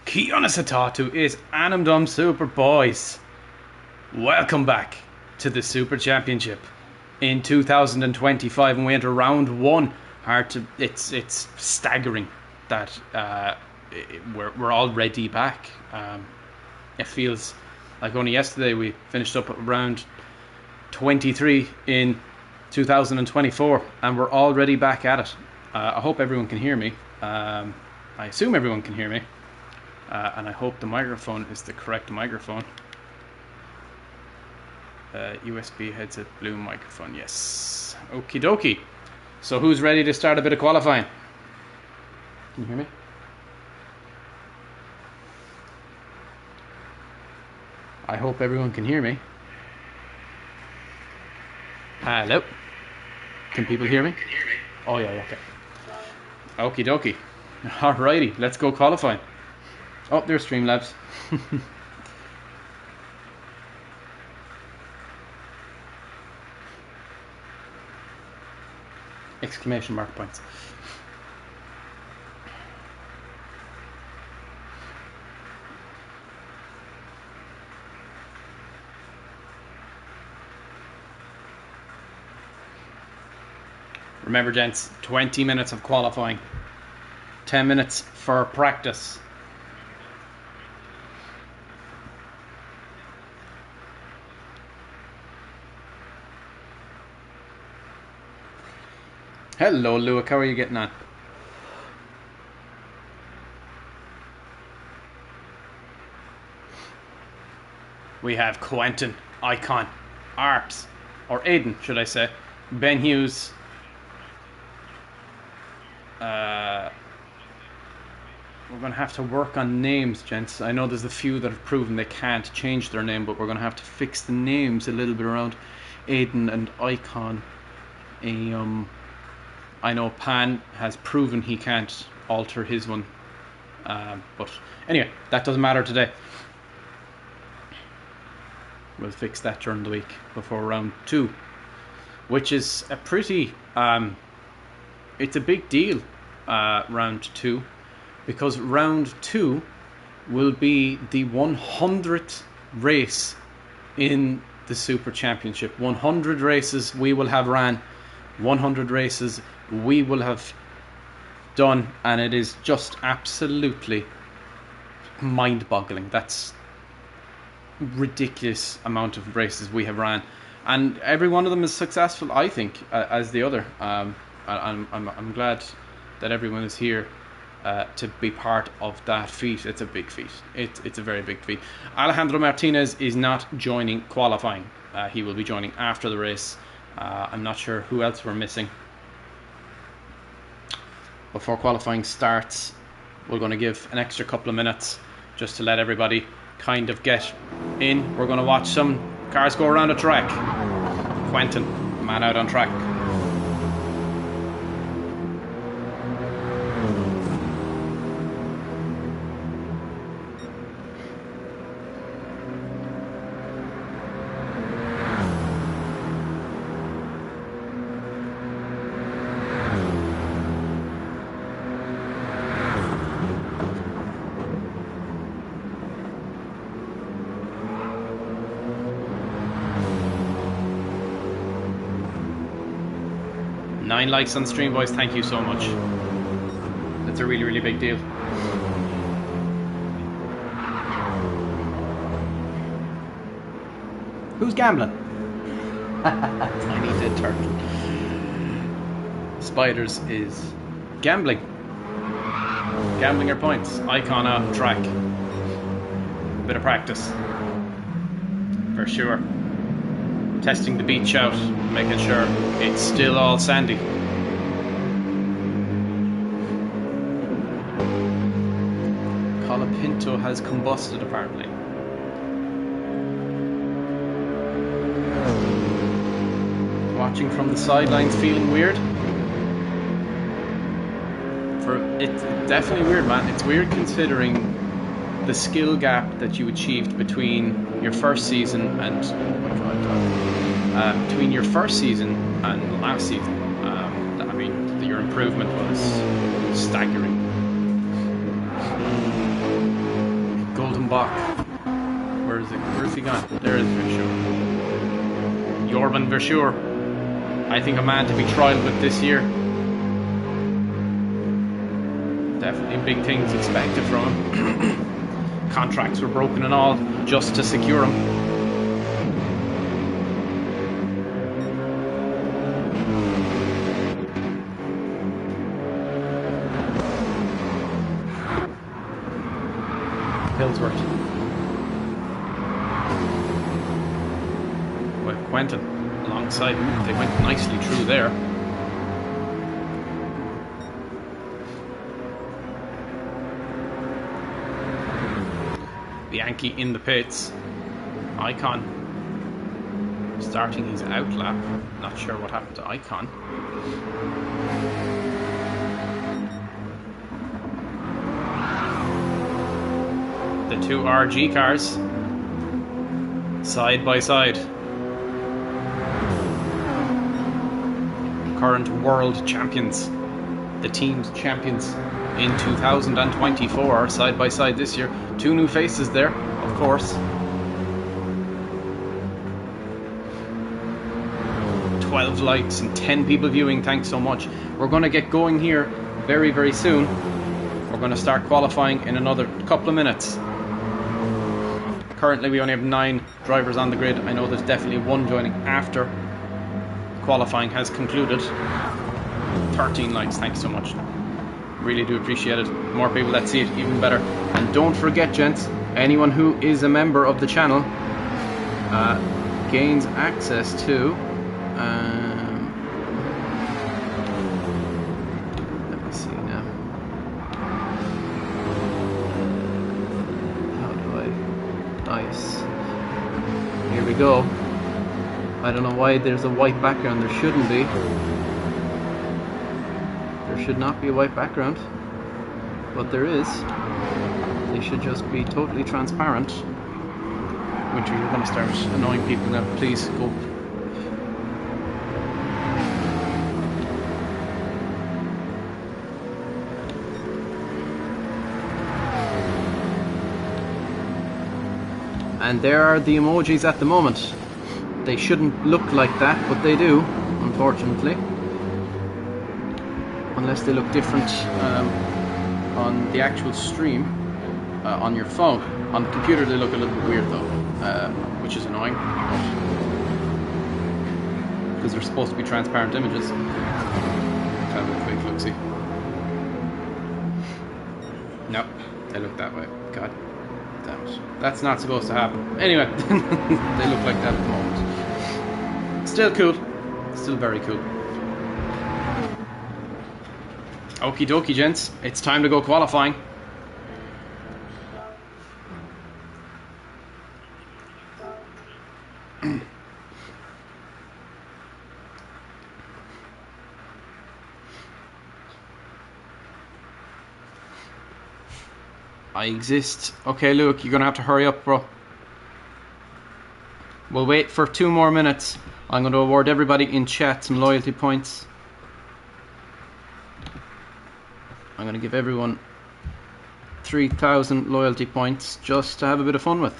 Kianasatatu is Animdom Super Boys. Welcome back to the Super Championship in 2025, and we enter round one. It's staggering that we're already back. It feels like only yesterday we finished up at round 23 in 2024, and we're already back at it. I hope everyone can hear me. I assume everyone can hear me. And I hope the microphone is the correct microphone. USB headset, blue microphone, yes. Okie dokie. So who's ready to start a bit of qualifying? Can you hear me? I hope everyone can hear me. Hello? Can people hear me? Oh yeah, okay. Okie dokie. Alrighty, let's go qualifying. Oh, there's Streamlabs. Exclamation mark points. Remember, gents, 20 minutes of qualifying. 10 minutes for practice. Hello, Luke. How are you getting on? We have Quentin, Icon, Arps, or Aiden, should I say, Ben Hughes. We're going to have to work on names, gents. I know there's a few that have proven they can't change their name, but we're going to have to fix the names a little bit around Aiden and Icon. I know Pan has proven he can't alter his one, but anyway, that doesn't matter today. We'll fix that during the week before round two, which is a pretty, it's a big deal, round two, because round two will be the 100th race in the Super Championship. 100 races we will have ran, 100 races we will have done, and it is just absolutely mind-boggling. That's ridiculous amount of races we have ran, and every one of them is successful, I think, as the other. I'm glad that everyone is here to be part of that feat. It's a big feat. It's a very big feat. Alejandro Martinez is not joining qualifying. He will be joining after the race. I'm not sure who else we're missing. Before qualifying starts, we're going to give an extra couple of minutes just to let everybody kind of get in. We're going to watch some cars go around the track. Quentin, man out on track. Nine likes on the stream, boys. Thank you so much. That's a really, really big deal. Who's gambling? Tiny dead turtle. Spiders is gambling. Gambling your points. Icon on track. Bit of practice. For sure. Testing the beach out, making sure it's still all sandy. Colapinto has combusted apparently. Watching from the sidelines, feeling weird. It's definitely weird, man. It's weird considering the skill gap that you achieved between your first season and between your first season and last season. I mean, your improvement was staggering. Bach. Where is it? Where's he gone? There is Verschure. Jorben Verschure. I think a man to be trialled with this year. Definitely big things expected from him. Contracts were broken and all just to secure him. Hillsworth. With Quentin alongside him. They went nicely through there. Bianchi in the pits. Icon starting his out lap. Not sure what happened to Icon. The two RG cars side by side. Current world champions. The team's champions in 2024 side by side this year. Two new faces there, of course. 12 likes and 10 people viewing, thanks so much. We're going to get going here very, very soon. We're going to start qualifying in another couple of minutes. Currently we only have 9 drivers on the grid. I know there's definitely one joining after qualifying has concluded. 13 likes, thanks so much. Really do appreciate it. The more people that see it, even better. And don't forget, gents, anyone who is a member of the channel gains access to let me see now. How do I? Nice. Here we go. I don't know why there's a white background. There shouldn't be. There should not be a white background, but there is. They should just be totally transparent. Winter, you're going to start annoying people now. Please go. And there are the emojis at the moment. They shouldn't look like that, but they do, unfortunately. Unless they look different on the actual stream, on your phone. On the computer they look a little bit weird though, which is annoying. Because they're supposed to be transparent images. Have a quick look-see. Nope, they look that way. God damn it. That's not supposed to happen. Anyway, they look like that at the moment. Still cool. Still very cool. Okie dokie, gents. It's time to go qualifying. I exist. Okay, Luke, you're gonna have to hurry up, bro. We'll wait for 2 more minutes. I'm going to award everybody in chat some loyalty points. I'm going to give everyone 3,000 loyalty points just to have a bit of fun with.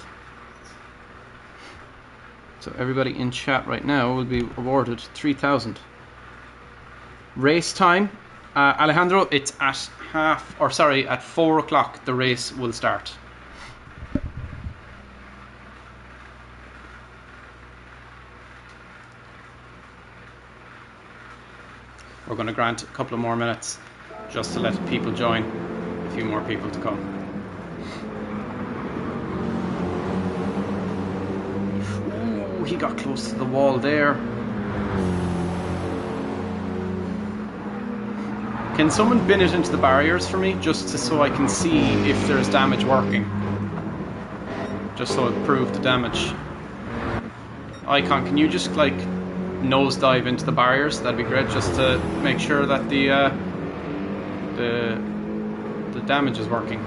So everybody in chat right now will be awarded 3,000. Race time, Alejandro, it's at at 4 o'clock the race will start. We're going to grant a couple of more minutes just to let people join, a few more people to come. Ooh, he got close to the wall there. Can someone bin it into the barriers for me, just so I can see if there's damage working? Just so it proved the damage. Icon, can you just like nosedive into the barriers? That'd be great, just to make sure that the damage is working.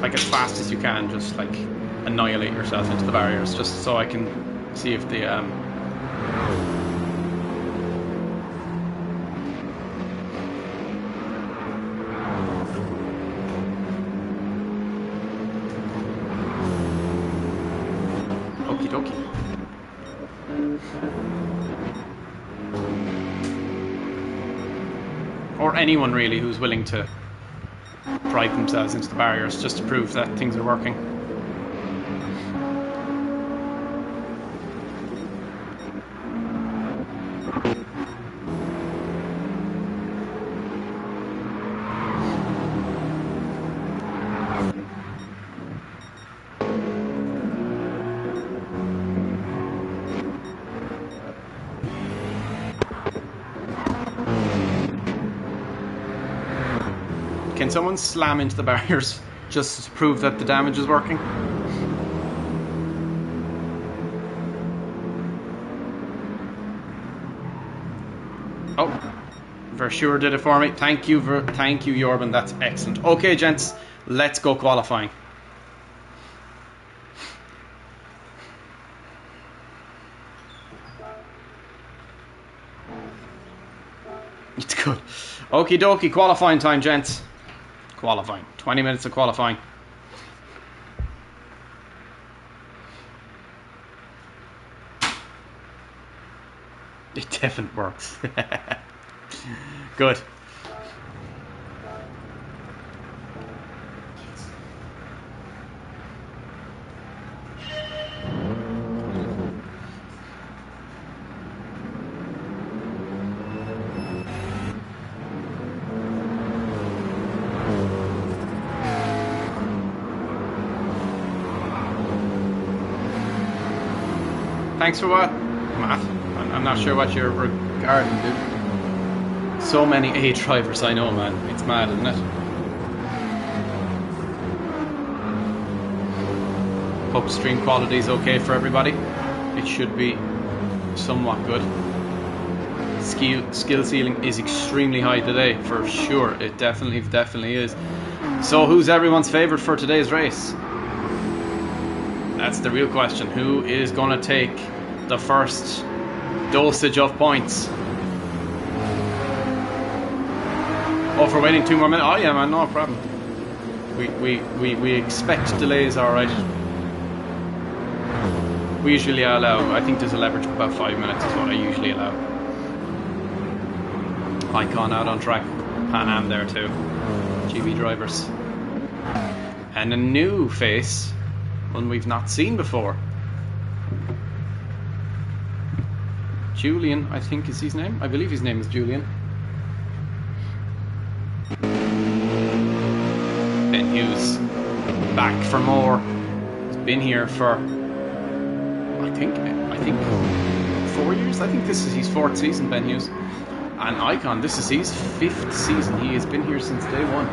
Like as fast as you can, just like annihilate yourself into the barriers, just so I can see if the Or anyone really who's willing to drive themselves into the barriers just to prove that things are working. Can someone slam into the barriers just to prove that the damage is working? Oh, Versure did it for me. Thank you, Jorben. That's excellent. Okay, gents, let's go qualifying. It's good. Okie dokie, qualifying time, gents. Qualifying. 20 minutes of qualifying. It definitely works. Good. Thanks for what, Matt? I'm not sure what you're regarding, dude. So many A drivers I know, man. It's mad, isn't it? Hope stream quality is okay for everybody. It should be somewhat good. Skill ceiling is extremely high today, for sure. It definitely is. So who's everyone's favourite for today's race? That's the real question. Who is going to take the first dosage of points? Oh, for waiting 2 more minutes? Oh yeah, man, no problem. We expect delays, alright. We usually allow, I think there's a leverage of about 5 minutes is what I usually allow. Icon out on track. Pan Am there too. GB drivers. And a new face, one we've not seen before. Julian, I think is his name. I believe his name is Julian. Ben Hughes, back for more. He's been here for, I think 4 years. I think this is his 4th season, Ben Hughes. And Icon, this is his 5th season. He has been here since day one.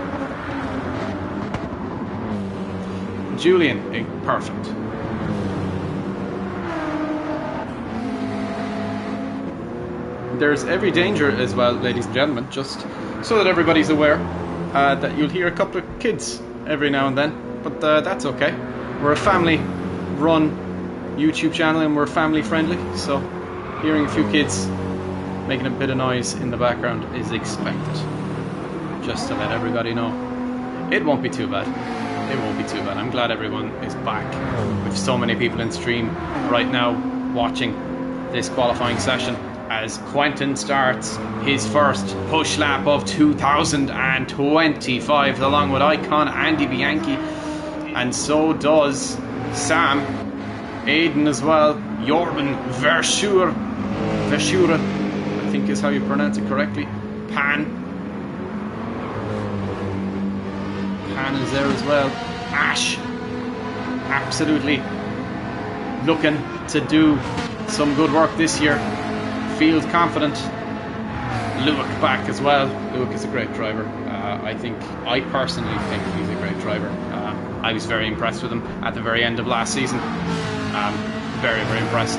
Julian, perfect. There's every danger as well, ladies and gentlemen, just so that everybody's aware, that you'll hear a couple of kids every now and then, but that's okay. We're a family-run YouTube channel and we're family friendly, so hearing a few kids making a bit of noise in the background is expected, just to let everybody know. It won't be too bad. It won't be too bad. I'm glad everyone is back. With so many people in stream right now watching this qualifying session as Quentin starts his first push lap of 2025 along with Icon, Andy Bianchi, and so does Sam, Aiden as well, Jorben Versure, I think is how you pronounce it correctly. Pan is there as well. Ash, absolutely looking to do some good work this year. Feels confident. Luke back as well. Luke is a great driver. I personally think he's a great driver. I was very impressed with him at the very end of last season. Very impressed.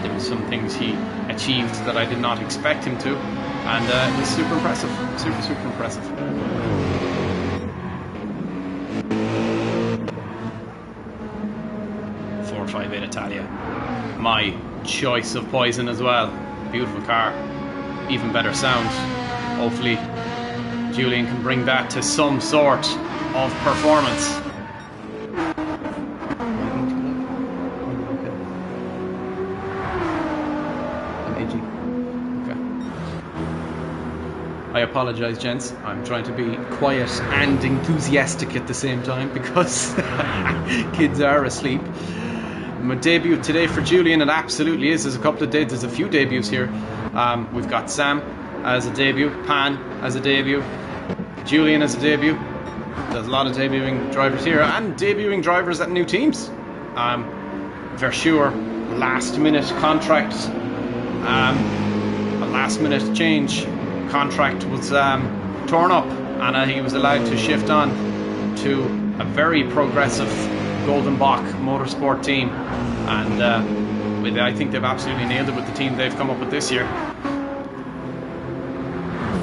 There were some things he achieved that I did not expect him to, and it was super impressive. Super impressive. 458 Italia. My choice of Poison as well. Beautiful car. Even better sound. Hopefully Julian can bring that to some sort of performance. apologise, gents. I'm trying to be quiet and enthusiastic at the same time because kids are asleep. My debut today for Julian, it absolutely is. There's a few debuts here. We've got Sam as a debut, Pan as a debut, Julian as a debut. There's a lot of debuting drivers here and debuting drivers at new teams. Verschure, last minute contract, a last minute change. Contract was torn up, and he was allowed to shift on to a very progressive Golden Bach motorsport team, and I think they've absolutely nailed it with the team they've come up with this year.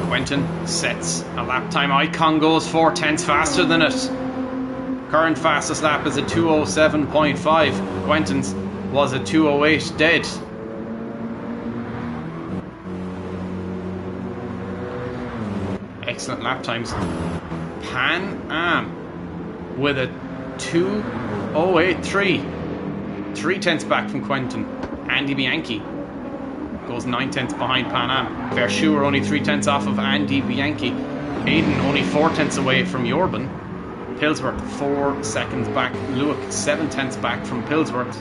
Quentin sets a lap time icon, goes 4/10 faster than it. Current fastest lap is a 2:07.5. Quentin's was a 2:08 dead. Excellent lap times. Pan Am with a 2:083, 3/10 back from Quentin. Andy Bianchi goes 9/10 behind Pan Am. Verschure only 3/10 off of Andy Bianchi. Aiden only 4/10 away from Jorben. Pillsworth 4 seconds back. Lewick 7/10 back from Pillsworth.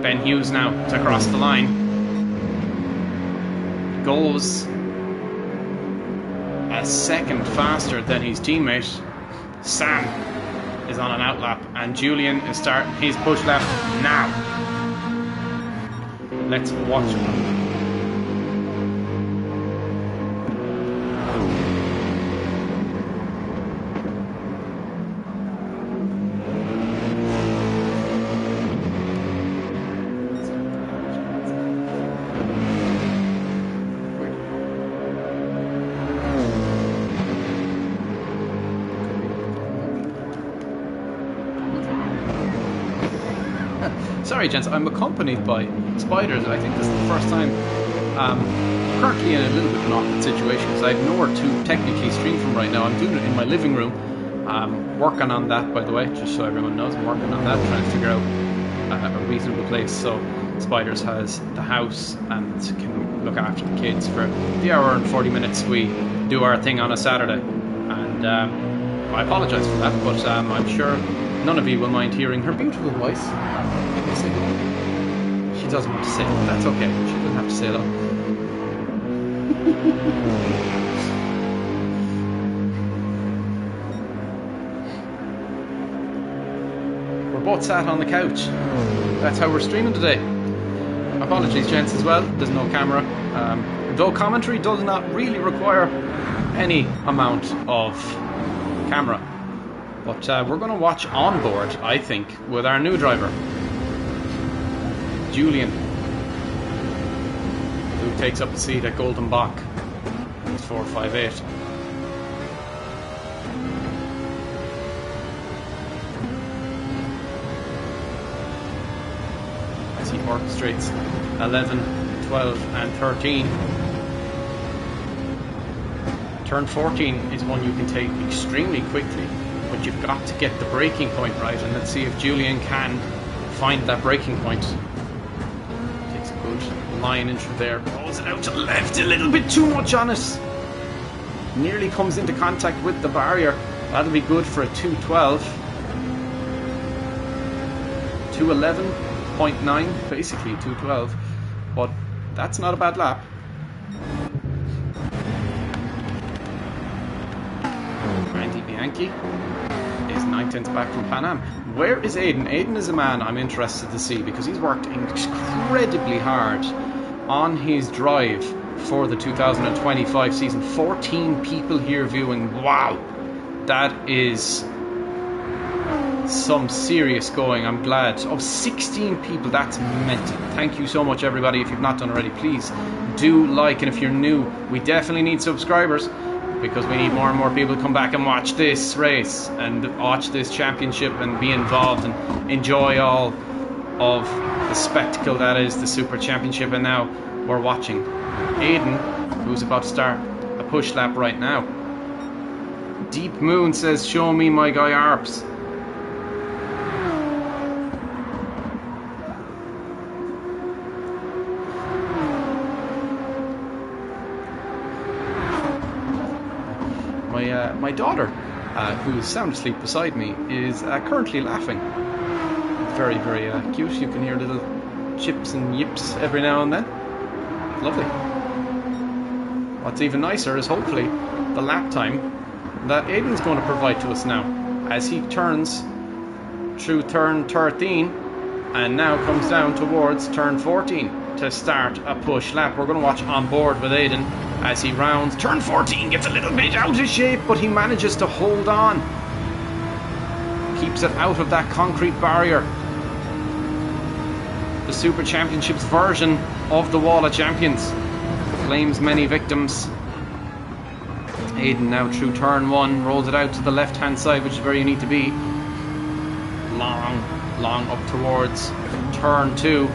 Ben Hughes now to cross the line. Goes a second faster than his teammate. Sam is on an outlap, and Julian is starting his push lap now. Let's watch him. Sorry, gents, I'm accompanied by spiders. I think this is the first time. Currently in a little bit of an awkward situation because I have nowhere to technically stream from right now. I'm doing it in my living room. Working on that, by the way, just so everyone knows. I'm working on that, trying to figure out a reasonable place so Spiders has the house and can look after the kids for the hour and 40 minutes we do our thing on a Saturday. And I apologise for that, but I'm sure none of you will mind hearing her beautiful voice. She doesn't want to say it, but that's okay. She doesn't have to say it all. We're both sat on the couch. That's how we're streaming today. Apologies, gents, as well. There's no camera. Though commentary does not really require any amount of camera. But we're going to watch on board, I think, with our new driver, Julian, who takes up the seat at Golden Bach. He's 458. As he orchestrates 11, 12 and 13. Turn 14 is one you can take extremely quickly, but you've got to get the braking point right, and let's see if Julian can find that braking point. Takes a good line in through there, rolls it out to the left, a little bit too much on it. Nearly comes into contact with the barrier. That'll be good for a 212. 211.9, basically 212, but that's not a bad lap. Andy Bianchi is 9/10 back from Pan Am. Where is Aiden? Aiden is a man I'm interested to see because he's worked incredibly hard on his drive for the 2025 season. 14 people here viewing. Wow, that is some serious going. I'm glad. Oh, 16 people, that's mental. Thank you so much, everybody. If you've not done already, please do like, and if you're new, we definitely need subscribers, because we need more and more people to come back and watch this race and watch this championship and be involved and enjoy all of the spectacle that is the Super Championship. And now we're watching Aiden, who's about to start a push lap right now. Deep Moon says, show me my guy Arps. my daughter, who's sound asleep beside me, is currently laughing. Very, very cute. You can hear little chips and yips every now and then. Lovely. What's even nicer is hopefully the lap time that Aiden's going to provide to us now, as he turns through turn 13 and now comes down towards turn 14 to start a push lap. We're going to watch on board with Aiden as he rounds turn 14, gets a little bit out of shape, but he manages to hold on, keeps it out of that concrete barrier. The Super Championships version of the Wall of Champions claims many victims. Aiden now through turn 1, rolls it out to the left hand side, which is where you need to be. Long up towards turn 2,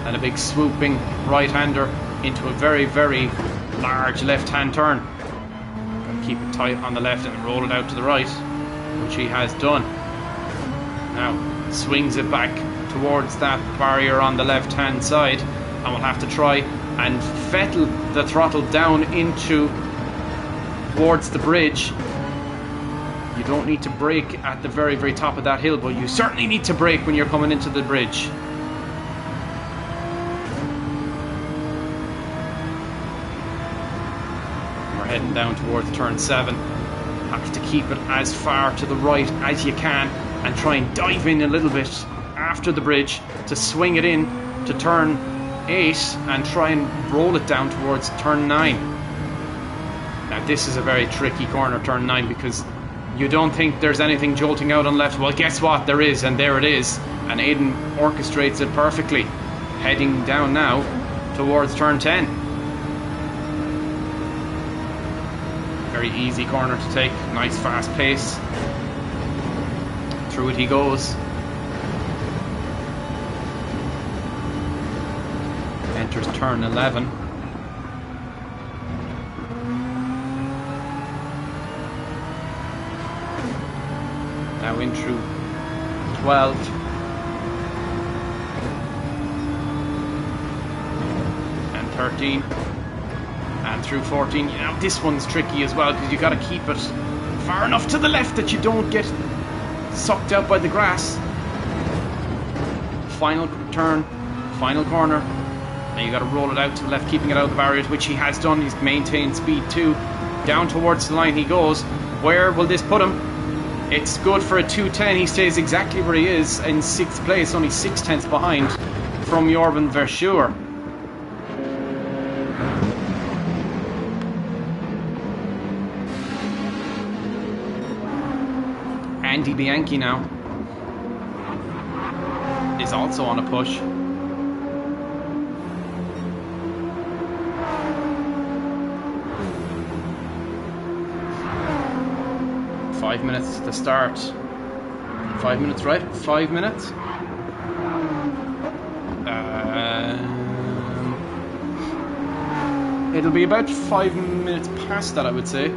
and a big swooping right-hander into a very, very large left-hand turn. Gotta keep it tight on the left and roll it out to the right, which he has done. Now swings it back towards that barrier on the left-hand side, and we'll have to try and fettle the throttle down into towards the bridge. You don't need to brake at the very, very top of that hill, but you certainly need to brake when you're coming into the bridge. We're heading down towards turn 7. Have to keep it as far to the right as you can and try and dive in a little bit after the bridge to swing it in to turn 8 and try and roll it down towards turn 9. Now this is a very tricky corner, turn 9, because you don't think there's anything jolting out on left. Well, guess what? There is, and there it is. And Aiden orchestrates it perfectly. Heading down now towards turn 10. Very easy corner to take. Nice fast pace. Through it he goes. Enters turn 11. Now in through 12. And 13. And through 14. Now this one's tricky as well, because you got to keep it far enough to the left that you don't get sucked out by the grass. Final turn, final corner. Now you got to roll it out to the left, keeping it out of the barriers, which he has done. He's maintained speed 2. Down towards the line he goes. Where will this put him? It's good for a 2:10. He stays exactly where he is in 6th place, only 6/10 behind from Jorben Verschuur. Andy Bianchi now is also on a push. Five minutes to start. 5 minutes, right? 5 minutes. It'll be about 5 minutes past that, I would say.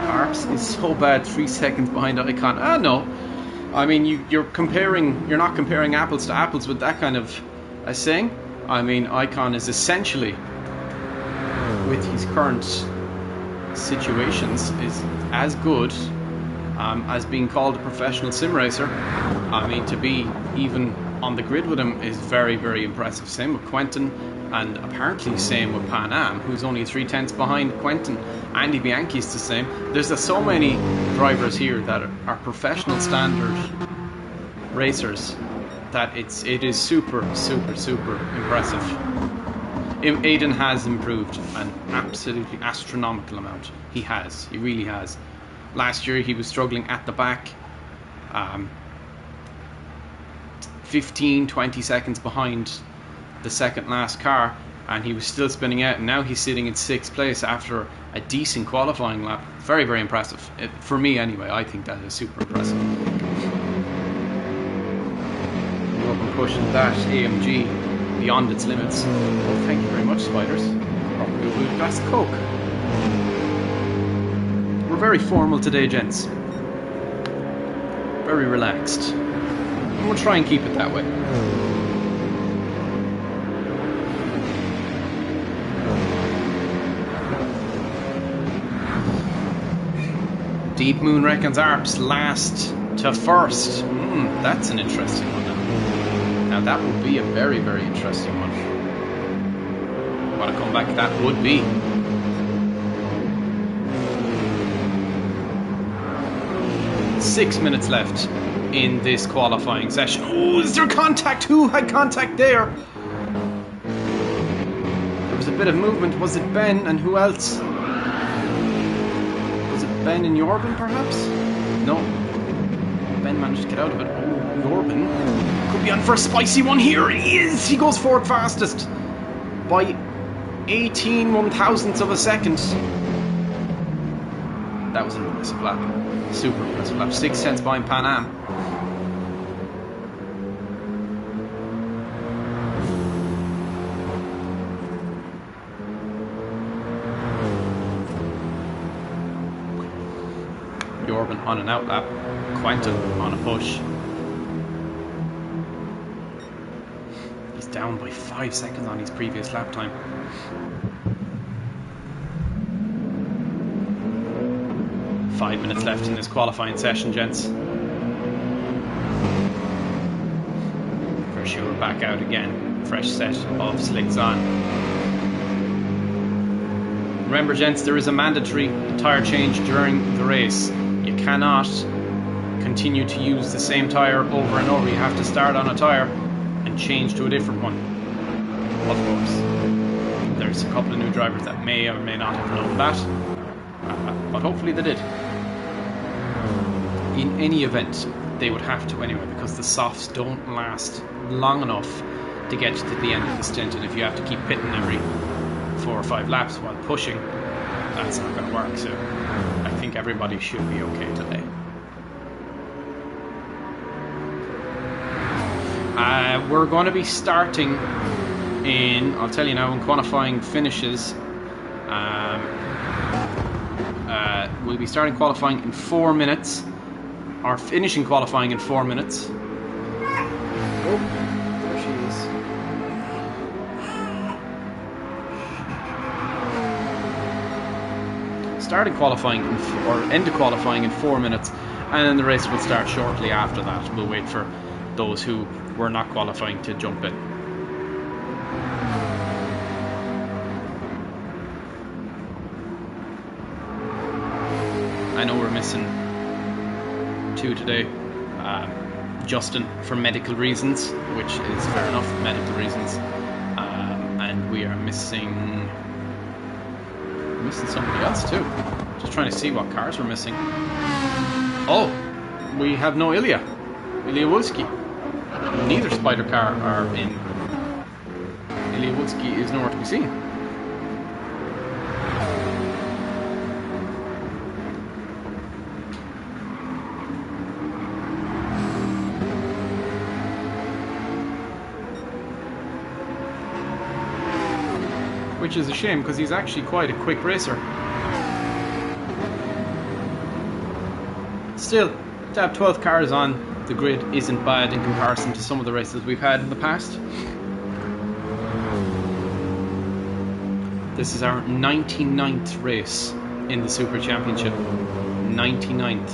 Arps is so bad, 3 seconds behind Icon. No. I mean, you're not comparing apples to apples with that kind of a saying. I mean, Icon is essentially, with his current situations, is as good as being called a professional sim racer. I mean, to be even on the grid with him is very, very impressive. Same with Quentin, and apparently same with Pan Am, who's only 3/10 behind Quentin. Andy Bianchi's the same. There's so many drivers here that are professional standard racers that it is super, super, super impressive. Aiden has improved an absolutely astronomical amount. He really has. Last year he was struggling at the back, 15-20 seconds behind the second last car, and he was still spinning out, and now he's sitting in 6th place after a decent qualifying lap. Very, very impressive. For me anyway, I think that is super impressive. Pushing that AMG beyond its limits. Well, thank you very much, Spiders. Probably a blue glass of Coke. We're very formal today, gents. Very relaxed. And we'll try and keep it that way. Deep Moon reckons Arps last to first. That's an interesting one now. Now that would be a very, very interesting one. What a comeback that would be. Six minutes left in this qualifying session. Oh, is there contact? Who had contact there? There was a bit of movement. Was it Ben and who else? Was it Ben and Jorben perhaps? No. Ben managed to get out of it. Oh, Jorben could be on for a spicy one here. He is! He goes forward fastest by 18 one-thousandths of a second. That was an impressive lap. Super impressive lap. 6 cents behind Pan Am. Jorben on an out lap. Quentin on a push. He's down by 5 seconds on his previous lap time. Five minutes left in this qualifying session, gents. For sure, back out again. Fresh set of slicks on. Remember, gents, there is a mandatory tyre change during the race. You cannot continue to use the same tyre over and over. You have to start on a tyre and change to a different one. Of course, there's a couple of new drivers that may or may not have known that, but hopefully they did. In any event, they would have to anyway, because the softs don't last long enough to get you to the end of the stint, and if you have to keep pitting every 4 or 5 laps while pushing, that's not going to work. So I think everybody should be okay today. We're going to be starting in, I'll tell you now, when qualifying finishes, we'll be starting qualifying in 4 minutes, or finishing qualifying in 4 minutes. Oh, there she is. Starting qualifying or end of qualifying in 4 minutes, and then the race will start shortly after that. We'll wait for those who were not qualifying to jump in. I know we're missing 2 today. Justin for medical reasons, which is fair enough, medical reasons. And we are missing somebody else too. Just trying to see what cars we're missing. Oh, we have no Ilya Wulski. Neither Spider car are in. Ilya Wulski is nowhere to be seen. Which is a shame, because he's actually quite a quick racer. Still, to have 12 cars on the grid isn't bad in comparison to some of the races we've had in the past. This is our 99th race in the Super Championship. 99th.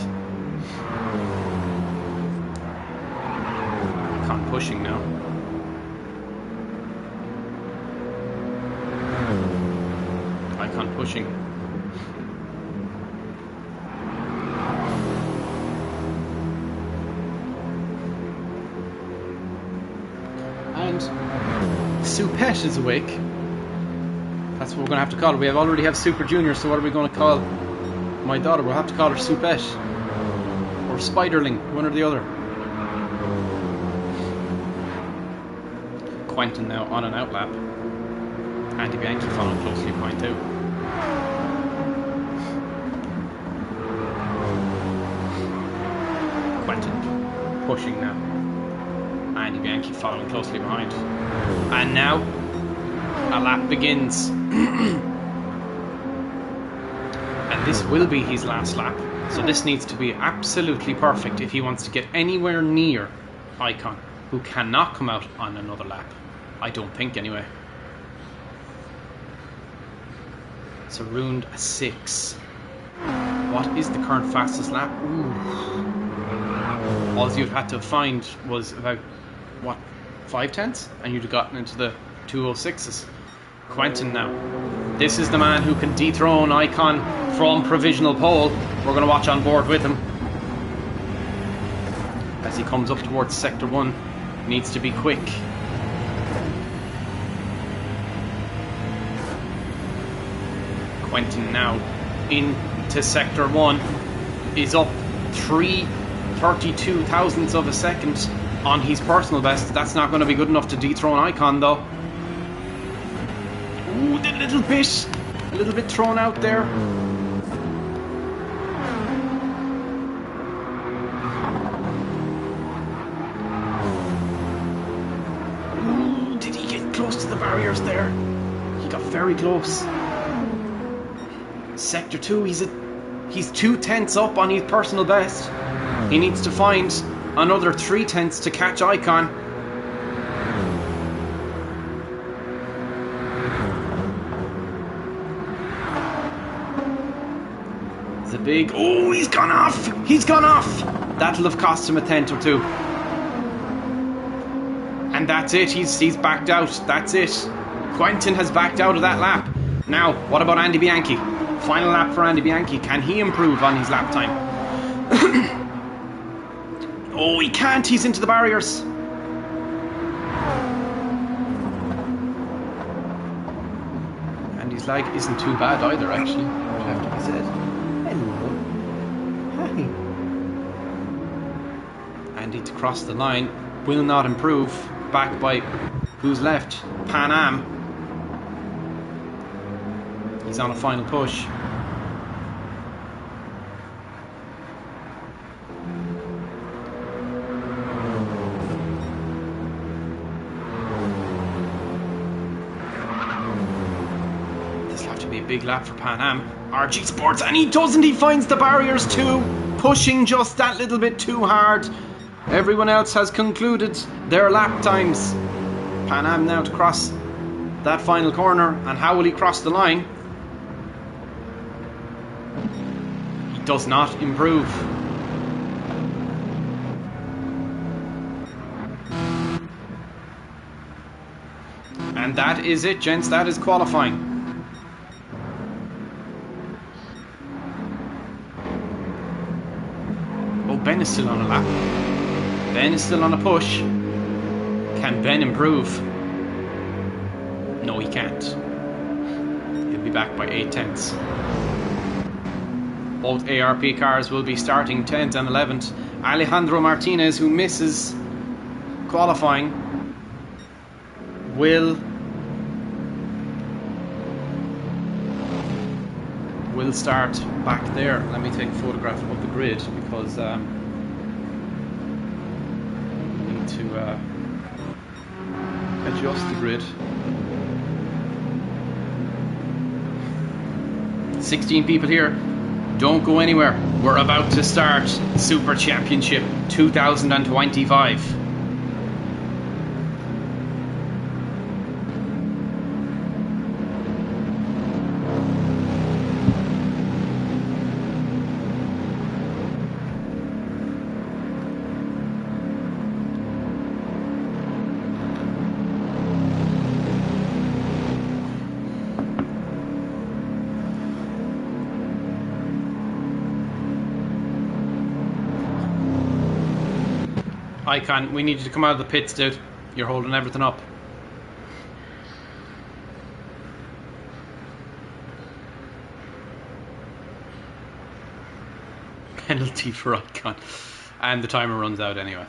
Con pushing now. Icon pushing. And Supet is awake. That's what we're going to have to call her. We already have Super Junior, so what are we going to call my daughter? We'll have to call her Supet. Or Spiderling, one or the other. Quentin now on an out lap. Andy Bianchi following closely behind too. Quentin pushing now. Andy Bianchi following closely behind. And now a lap begins. And this will be his last lap. So this needs to be absolutely perfect if he wants to get anywhere near Icon, who cannot come out on another lap. I don't think anyway. So ruined a 6. What is the current fastest lap? Ooh. All you'd had to find was about, what, 5/10? And you'd have gotten into the 206s. Quentin now. This is the man who can dethrone Icon from provisional pole. We're going to watch on board with him. As he comes up towards Sector 1. Needs to be quick. Quentin now into Sector 1 is up 3/32 thousandths of a second on his personal best. That's not going to be good enough to dethrone Icon though. Ooh, a little bit thrown out there. Ooh, did he get close to the barriers there? He got very close. Sector 2, he's 2/10 up on his personal best. He needs to find another 3/10 to catch Icon. It's a big... Oh, he's gone off! He's gone off! That'll have cost him a 10th or 2. And that's it, he's backed out. That's it. Quentin has backed out of that lap. Now, what about Andy Bianchi? Final lap for Andy Bianchi. Can he improve on his lap time? Oh, he can't. He's into the barriers. And his lag isn't too bad either, actually. Would have to be said. Hello. Hi. Andy to cross the line. Will not improve. Back by who's left? Pan Am. He's on a final push. This will have to be a big lap for Pan Am. RG Sports, and he doesn't. He finds the barriers too. Pushing just that little bit too hard. Everyone else has concluded their lap times. Pan Am now to cross that final corner. And how will he cross the line? Does not improve. And that is it, gents. That is qualifying. Oh, Ben is still on a lap. Ben is still on a push. Can Ben improve? No, he can't. He'll be back by 8/10. Both ARP cars will be starting 10th and 11th. Alejandro Martinez, who misses qualifying, will start back there. Let me take a photograph of the grid because I need to adjust the grid. 16 people here. Don't go anywhere. We're about to start Super Championship 2025. Icon, we need you to come out of the pits, dude. You're holding everything up. Penalty for Icon. And the timer runs out anyway.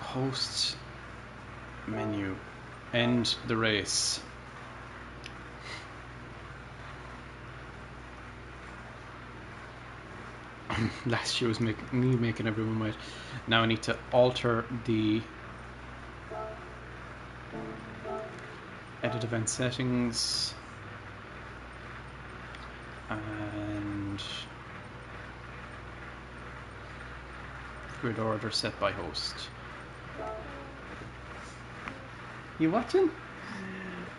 Hosts menu. End the race. Last year was me making everyone wait. Now I need to alter the edit event settings and grid order set by host. You watching?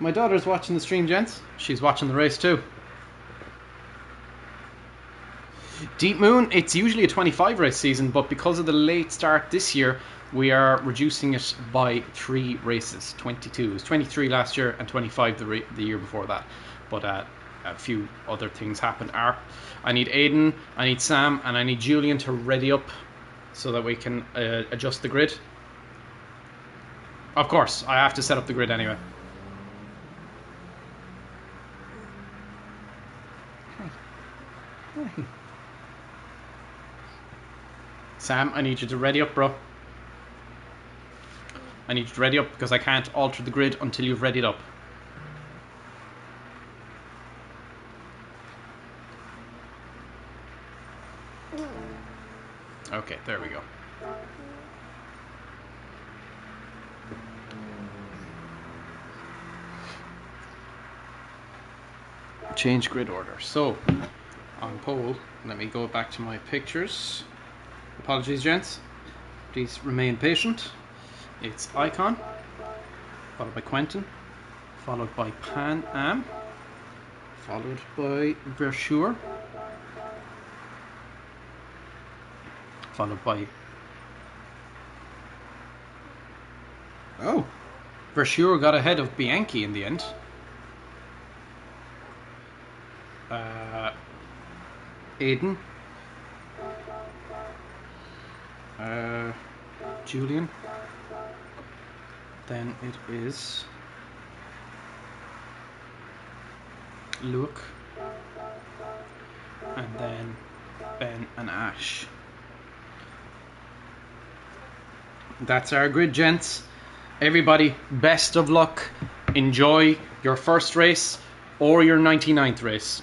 My daughter's watching the stream, gents. She's watching the race too. Deep Moon, it's usually a 25 race season, but because of the late start this year, we are reducing it by 3 races. 22. It was 23 last year and 25 the year before that. But a few other things happened. I need Aiden, I need Sam, and I need Julian to ready up so that we can adjust the grid. Of course, I have to set up the grid anyway. Hey. Sam, I need you to ready up, bro. I need you to ready up because I can't alter the grid until you've readied up. Okay, there we go. Change grid order. So, on pole, let me go back to my pictures. Apologies, gents. Please remain patient. It's Icon, followed by Quentin, followed by Pan Am, followed by Versure, followed by... Oh! Versure got ahead of Bianchi in the end. Aiden. Julian. Then it is Luke. And then Ben and Ash. That's our grid, gents. Everybody, best of luck. Enjoy your first race or your 99th race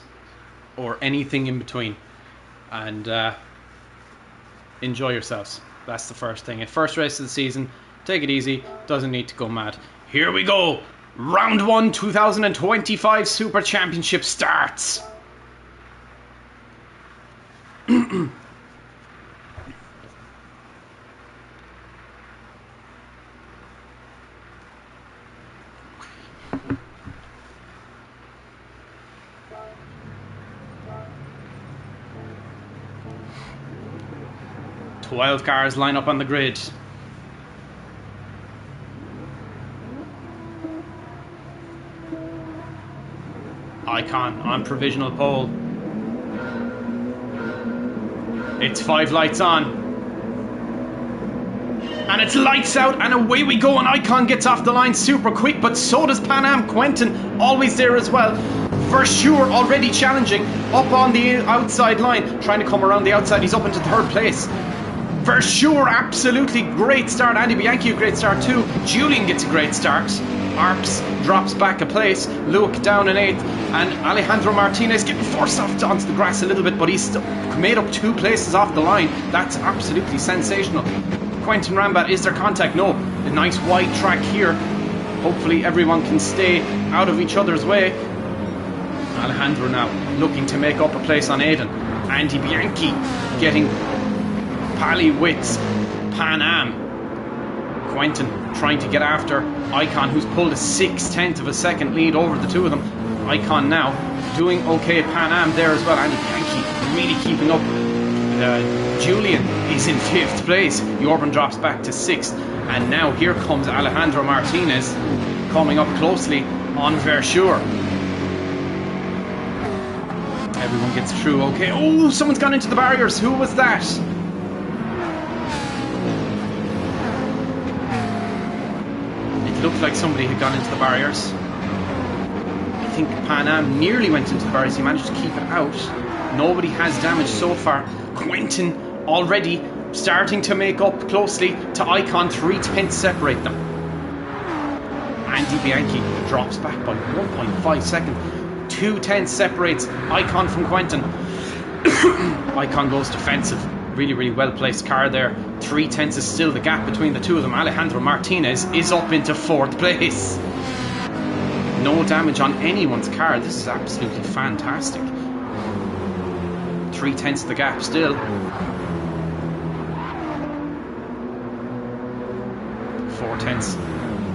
or anything in between. And enjoy yourselves. That's the first thing. First race of the season. Take it easy. Doesn't need to go mad. Here we go. Round 1 2025 Super Championship starts. 12 cars line up on the grid. Icon on provisional pole. It's 5 lights on. And it's lights out and away we go, and Icon gets off the line super quick, but so does Pan Am. Quentin always there as well. For sure, already challenging up on the outside line, trying to come around the outside. He's up into 3rd place. For sure, absolutely great start. Andy Bianchi, a great start too. Julian gets a great start. Arps drops back a place. Luke down in 8th. And Alejandro Martinez getting forced off onto the grass a little bit, but he's made up 2 places off the line. That's absolutely sensational. Quentin Rambat, is there contact? No. A nice wide track here. Hopefully everyone can stay out of each other's way. Alejandro now looking to make up a place on Aiden. Andy Bianchi getting pally with Pan Am. Quentin trying to get after Icon, who's pulled a 6/10 of a second lead over the 2 of them. Icon now doing okay. Pan Am there as well. Andy Bianchi really keeping up. Julian is in 5th place. Jorben drops back to 6th. And now here comes Alejandro Martinez coming up closely on Versure. Everyone gets through okay. Oh, someone's gone into the barriers. Who was that? It looked like somebody had gone into the barriers. I think Pan Am nearly went into the barriers. He managed to keep it out. Nobody has damage so far. Quentin already starting to make up closely to Icon. 3/10 separate them. Andy Bianchi drops back by 1.5 seconds. 2/10 separates Icon from Quentin. Icon goes defensive. Really, really well placed car there. 3/10 is still the gap between the 2 of them. Alejandro Martinez is up into 4th place. No damage on anyone's car. This is absolutely fantastic. 3/10 the gap still. 4/10.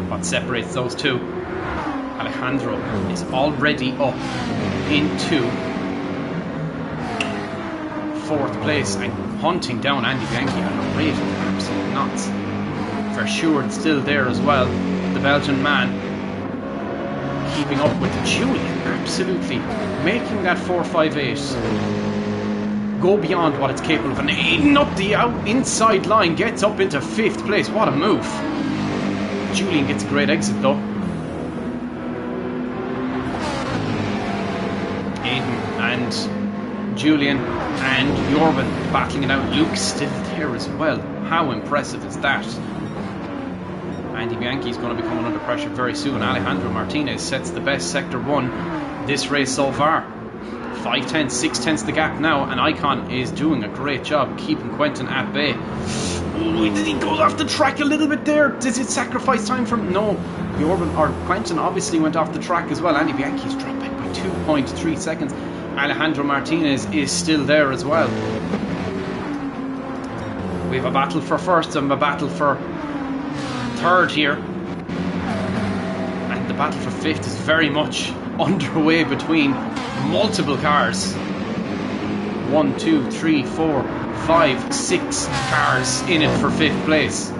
What separates those two? Alejandro is already up into 4th place and hunting down Andy Bianchi at a rate of absolute knots. For sure, it's still there as well. The Belgian man keeping up with Julian, absolutely making that 4.58 go beyond what it's capable of. And Aiden up the inside line gets up into 5th place. What a move! Julian gets a great exit though. Aiden and Julian and Jorben battling it out. Luke's still there as well. How impressive is that? Andy Bianchi is going to be coming under pressure very soon. Alejandro Martinez sets the best Sector 1 this race so far. 5/10, 6/10 the gap now, and Icon is doing a great job keeping Quentin at bay. Ooh, did he go off the track a little bit there? Does it sacrifice time from? No, Quentin obviously went off the track as well. Andy Bianchi's dropped back by 2.3 seconds. Alejandro Martinez is still there as well. We have a battle for 1st and a battle for 3rd here, and the battle for 5th is very much underway between multiple cars. 1, 2, 3, 4, 5, 6 cars in it for 5th place.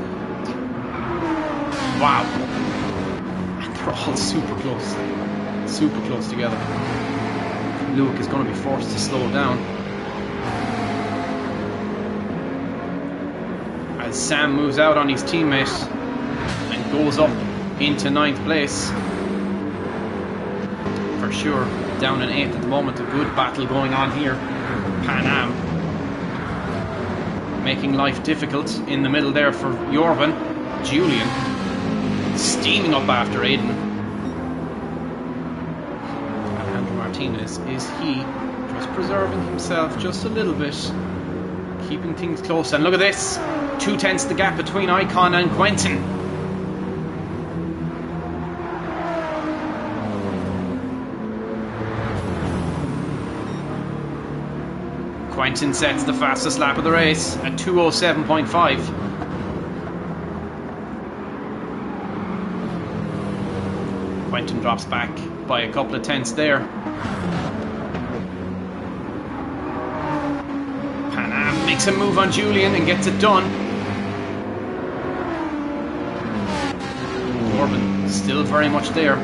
Wow. And they're all super close together. Luke is going to be forced to slow down as Sam moves out on his teammate and goes up into 9th place. For sure, down in 8th at the moment. A good battle going on here. Pan Am making life difficult in the middle there for Jorben. Julian steaming up after Aiden. Alejandro Martinez, is he just preserving himself just a little bit, keeping things close? And look at this, 2/10 the gap between Icon and Quentin. Quentin sets the fastest lap of the race at 2:07.5. Quentin drops back by a couple of tenths there. Pan Am makes a move on Julian and gets it done. Jorben still very much there.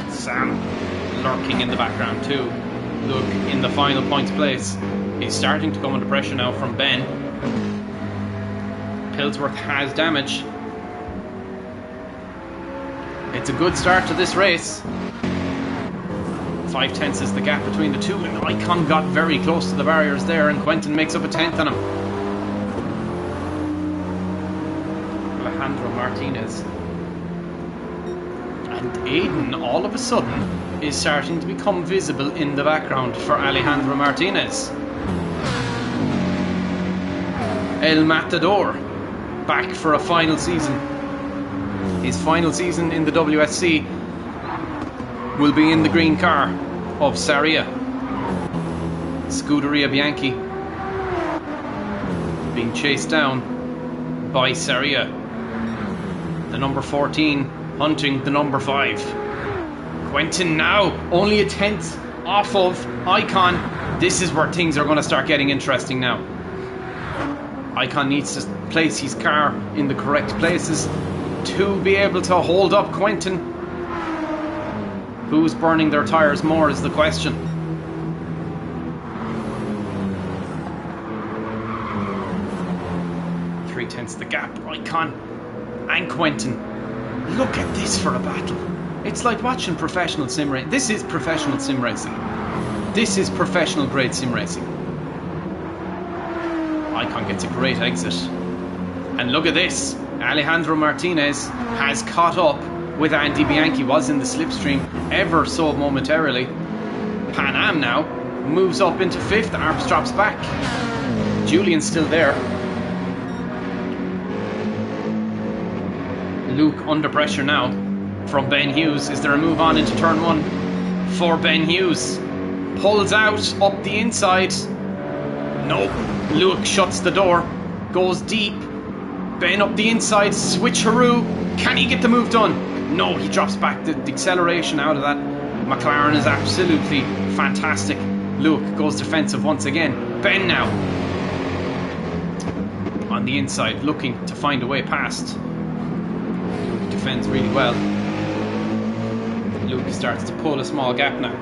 Sam lurking in the background too. Look in the final points place. He's starting to come under pressure now from Ben. Pillsworth has damage. It's a good start to this race. 5/10 is the gap between the two, and Icon got very close to the barriers there, and Quentin makes up a 10th on him. Alejandro Martinez. And Aiden, all of a sudden, is starting to become visible in the background for Alejandro Martinez. El Matador, back for a final season. His final season in the WSC will be in the green car of Saria. Scuderia Bianchi, being chased down by Saria. The number 14 hunting the number 5. Quentin now only a 10th off of Icon. This is where things are going to start getting interesting now. Icon needs to place his car in the correct places to be able to hold up Quentin. Who's burning their tyres more is the question. Three-tenths the gap. Icon and Quentin. Look at this for a battle. It's like watching professional sim racing. This is professional sim racing. This is professional grade sim racing. Icon gets a great exit. And look at this. Alejandro Martinez has caught up with Andy Bianchi. Was in the slipstream ever so momentarily. Pan Am now moves up into 5th. Arps drops back. Julian's still there. Luke under pressure now from Ben Hughes. Is there a move on into turn 1 for Ben Hughes? Pulls out up the inside. Nope. Luke shuts the door, goes deep, Ben up the inside, switcheroo. Can he get the move done? No, he drops back. The acceleration out of that McLaren is absolutely fantastic. Luke goes defensive once again. Ben now on the inside, looking to find a way past. Luke defends really well. Luke starts to pull a small gap now.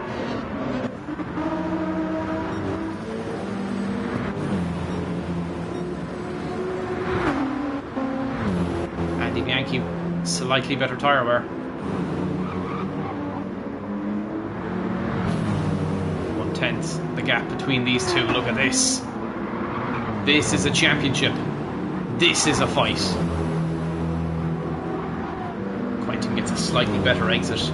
Andy Bianchi, slightly better tyre wear. 1/10 the gap between these two. Look at this. This is a championship. This is a fight. Quentin gets a slightly better exit.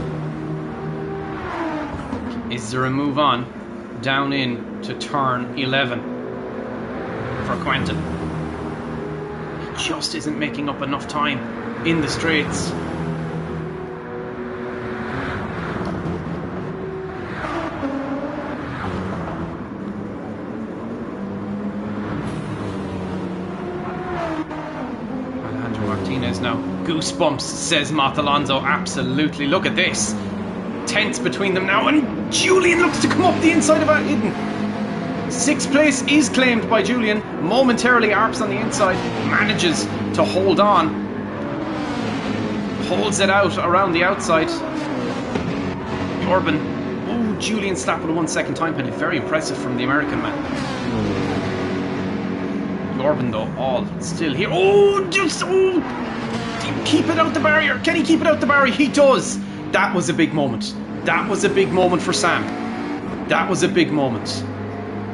Is there a move on? Down in to turn 11 for Quentin. He just isn't making up enough time in the straights. Now, goosebumps, says Mott Alonso. Absolutely, look at this. Tense between them now, and Julian looks to come up the inside of Eden. 6th place is claimed by Julian. Momentarily arps on the inside, manages to hold on, holds it out around the outside. Urban, oh, Julian slapped with a 1 second time penalty. Very impressive from the American man. Urban though, all still here. Oh, just keep it out the barrier. Can he keep it out the barrier? He does. That was a big moment. That was a big moment for Sam. That was a big moment.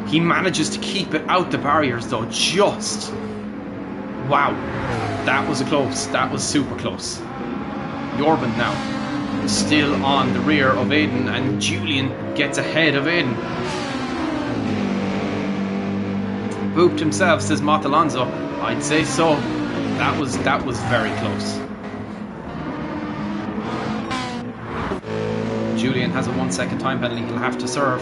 He manages to keep it out the barriers though. Just wow. That was a close. That was super close. Urban now still on the rear of Aiden, and Julian gets ahead of Aiden. Booped himself, says Mott Alonso. I'd say so. That was very close. Julian has a 1 second time penalty. He'll have to serve.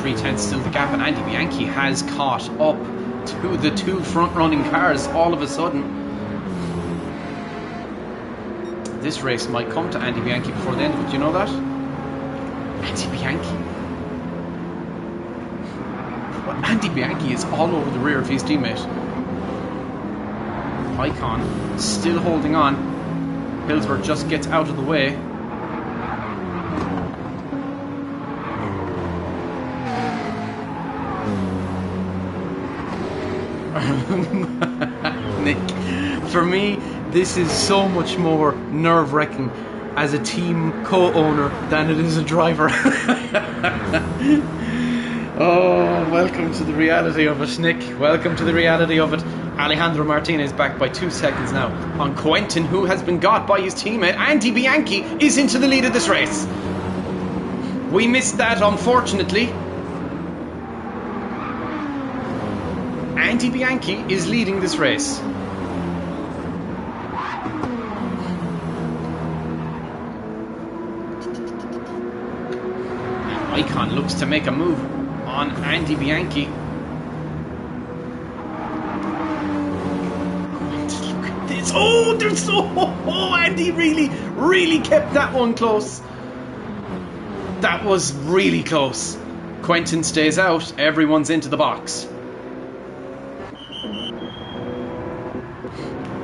3/10 still the gap, and Andy Bianchi has caught up to the two front running cars all of a sudden. This race might come to Andy Bianchi before the end of it. Do you know that? Andy Bianchi. Well, Andy Bianchi is all over the rear of his teammate. Icon still holding on. Hillsworth just gets out of the way. Nick, for me, this is so much more nerve-wracking as a team co-owner than it is a driver. Oh, welcome to the reality of it, Nick. Welcome to the reality of it. Alejandro Martinez back by 2 seconds now on Quentin, who has been got by his teammate. Andy Bianchi is into the lead of this race. We missed that, unfortunately. Andy Bianchi is leading this race. Icon looks to make a move on Andy Bianchi. Look at this. Oh, there's Andy really kept that one close. That was really close. Quentin stays out. Everyone's into the box.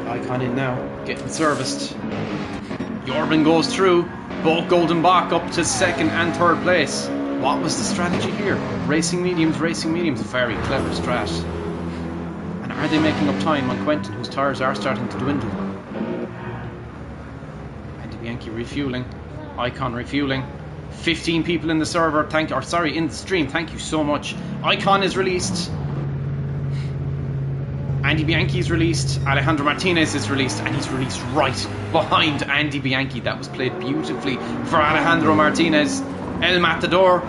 Icon in now, getting serviced. Jorben goes through. Both Golden Bach up to 2nd and 3rd place. What was the strategy here? Racing mediums. Very clever strat. And are they making up time on Quentin, whose tyres are starting to dwindle? Andy Bianchi refueling. Icon refueling. 15 people in the server. In the stream. Thank you so much. Icon is released. Andy Bianchi is released. Alejandro Martinez is released, and he's released right behind Andy Bianchi. That was played beautifully for Alejandro Martinez. El Matador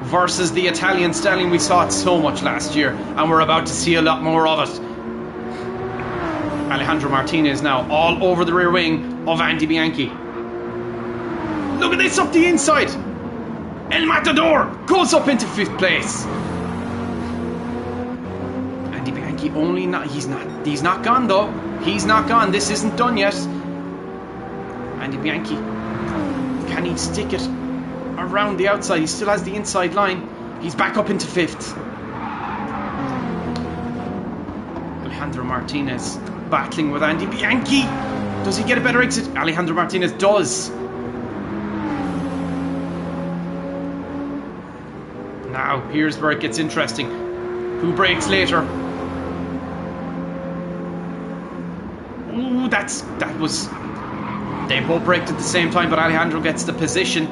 versus the Italian stallion. We saw it so much last year, and we're about to see a lot more of it. Alejandro Martinez now all over the rear wing of Andy Bianchi. Look at this up the inside. El Matador goes up into 5th place. Bianchi only not. He's not gone though. He's not gone. This isn't done yet. Andy Bianchi, can he stick it around the outside? He still has the inside line. He's back up into 5th. Alejandro Martinez battling with Andy Bianchi. Does he get a better exit? Alejandro Martinez does. Now, here's where it gets interesting. Who breaks later? Ooh, that was... They both braked at the same time, but Alejandro gets the position.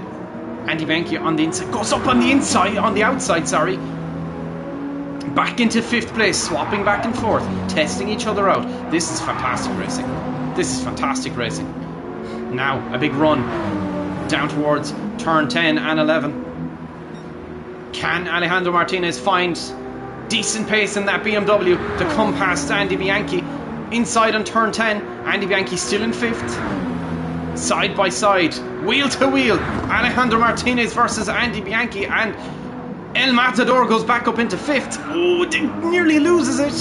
Andy Bianchi on the inside, goes up on the inside, on the outside, sorry. Back into 5th place, swapping back and forth, testing each other out. This is fantastic racing. This is fantastic racing. Now, a big run down towards turn 10 and 11. Can Alejandro Martinez find decent pace in that BMW to come past Andy Bianchi? Inside on turn 10, Andy Bianchi still in 5th. Side by side, wheel to wheel, Alejandro Martinez versus Andy Bianchi, and El Matador goes back up into 5th. Oh, nearly loses it.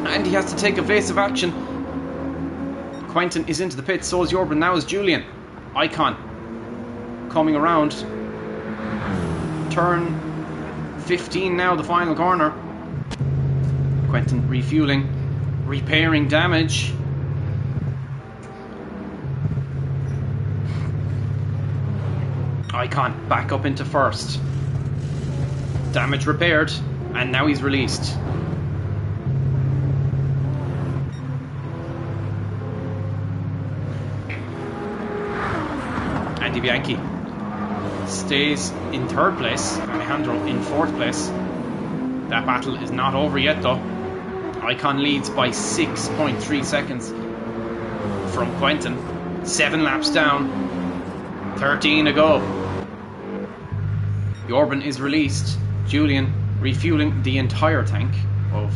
And he has to take evasive action. Quentin is into the pit, so is Jorben, now is Julian. Icon coming around. Turn 15 now, the final corner. Quentin refueling, repairing damage. Icon back up into 1st. Damage repaired, and now he's released. Andy Bianchi stays in 3rd place, Alejandro in 4th place. That battle is not over yet though. Icon leads by 6.3 seconds from Quentin. 7 laps down, 13 to go. Jorben is released. Julian refueling the entire tank of...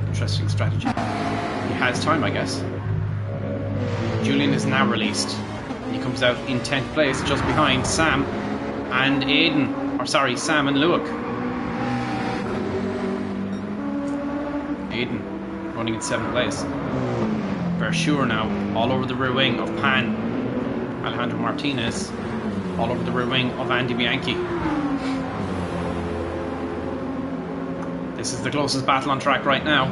Interesting strategy. He has time, I guess. Julian is now released. He comes out in 10th place, just behind Sam and Aiden. Or sorry, Sam and Luke. Aiden running in 7th place. Versure now, all over the rear wing of Pan. Alejandro Martinez, all over the rear wing of Andy Bianchi. This is the closest battle on track right now.